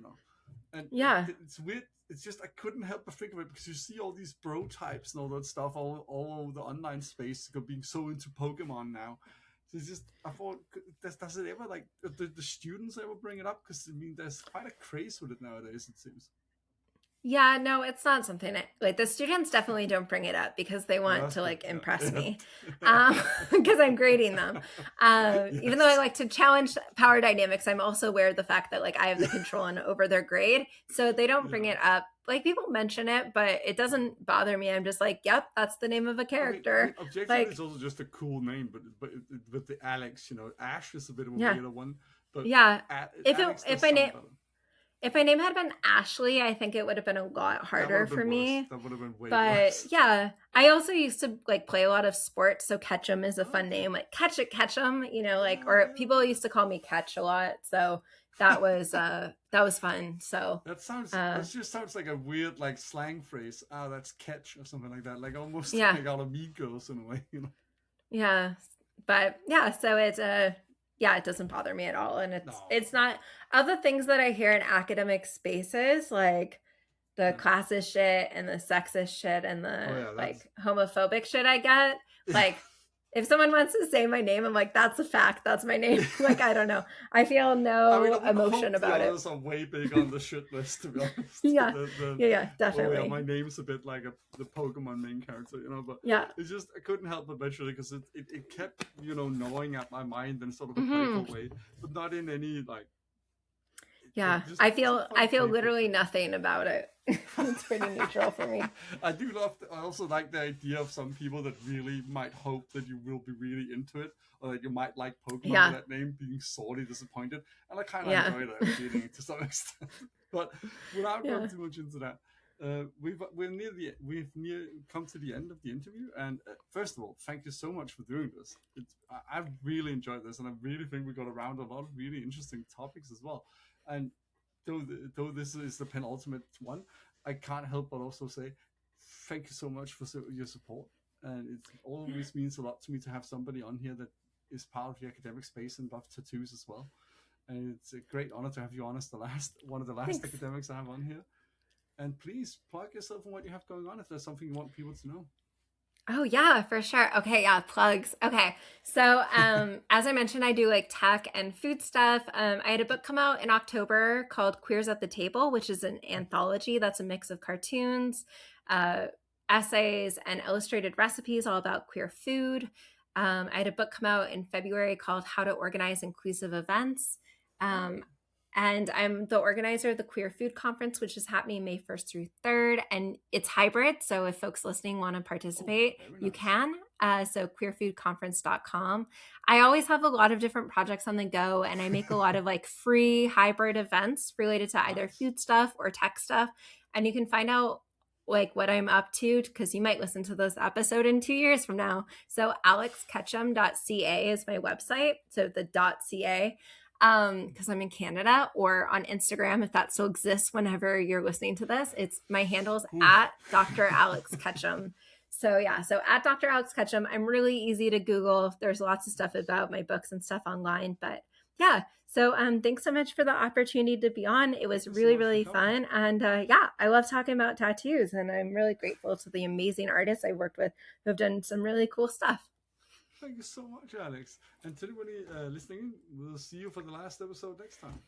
S1: And it's weird. It's just I couldn't help but think of it because you see all these bro types and all that stuff all over the online space being so into Pokemon now. So it's just, I thought, does it ever, like, the students ever bring it up? Because, I mean, there's quite a craze with it nowadays, it seems.
S2: Yeah, no, it's not something like the students definitely don't bring it up because they want to like impress me because I'm grading them. Even though I like to challenge power dynamics, I'm also aware of the fact that like I have the control over their grade. So they don't bring it up. Like people mention it, but it doesn't bother me. I'm just like, yep, that's the name of a character.
S1: I mean, objectively, it's also just a cool name, but with the Alex, Ash is a bit of a weirder one. But
S2: if my name had been Ashley, I think it would have been a lot harder for me.
S1: That would have been way
S2: worse. But yeah, I also used to like play a lot of sports, so Ketchum is a fun name. Like Ketchum, or people used to call me Ketch a lot. So that was fun. So
S1: that just sounds like a weird like slang phrase. That's Ketch or something like that. Like almost like out of Mean Girls in a way,
S2: Yeah, but yeah, so it's it doesn't bother me at all. And it's not other things that I hear in academic spaces, like the classist shit and the sexist shit and the like homophobic shit I get. Like if someone wants to say my name, I'm like, that's a fact. That's my name. Like, I don't know. I feel emotion about it.
S1: Others are way big on the shit list, to be honest.
S2: Yeah, definitely.
S1: Oh, yeah, my name's a bit like the Pokemon main character, but it's just, I couldn't help but mention it because it kept, gnawing at my mind in sort of a playful way, but not in any, like,
S2: yeah, I feel literally nothing about it. It's pretty neutral for me.
S1: I also like the idea of some people that really might hope that you will be really into it, or that you might like Pokemon with that name, being sorely disappointed. And I kind of enjoy that feeling to some extent. But without going too much into that, we've come to the end of the interview. And first of all, thank you so much for doing this. I've really enjoyed this, and I really think we got around a lot of really interesting topics as well. And though this is the penultimate one, I can't help but also say thank you so much for your support. And it always means a lot to me to have somebody on here that is part of the academic space and loves tattoos as well. And it's a great honor to have you on as one of the last academics I have on here. And please plug yourself and what you have going on if there's something you want people to know.
S2: Oh, yeah, for sure. Okay, yeah, plugs. Okay, so as I mentioned, I do like tech and food stuff. I had a book come out in October called Queers at the Table, which is an anthology that's a mix of cartoons, essays, and illustrated recipes all about queer food. I had a book come out in February called How to Organize Inclusive Events. And I'm the organizer of the Queer Food Conference, which is happening May 1st through 3rd. And it's hybrid. So if folks listening want to participate, you can. So queerfoodconference.com. I always have a lot of different projects on the go, and I make a lot of like free hybrid events related to either food stuff or tech stuff. And you can find out like what I'm up to, because you might listen to this episode in 2 years from now. So alexketchum.ca is my website. So the .ca. Because I'm in Canada, or on Instagram, if that still exists whenever you're listening to this. It's my handle's at Dr. Alex Ketchum. So yeah, so at Dr. Alex Ketchum. I'm really easy to Google. There's lots of stuff about my books and stuff online. But yeah, so thanks so much for the opportunity to be on. It was really, really fun. And yeah, I love talking about tattoos, and I'm really grateful to the amazing artists I worked with who have done some really cool stuff.
S1: Thank you so much, Alex. And to anybody listening, we'll see you for the last episode next time.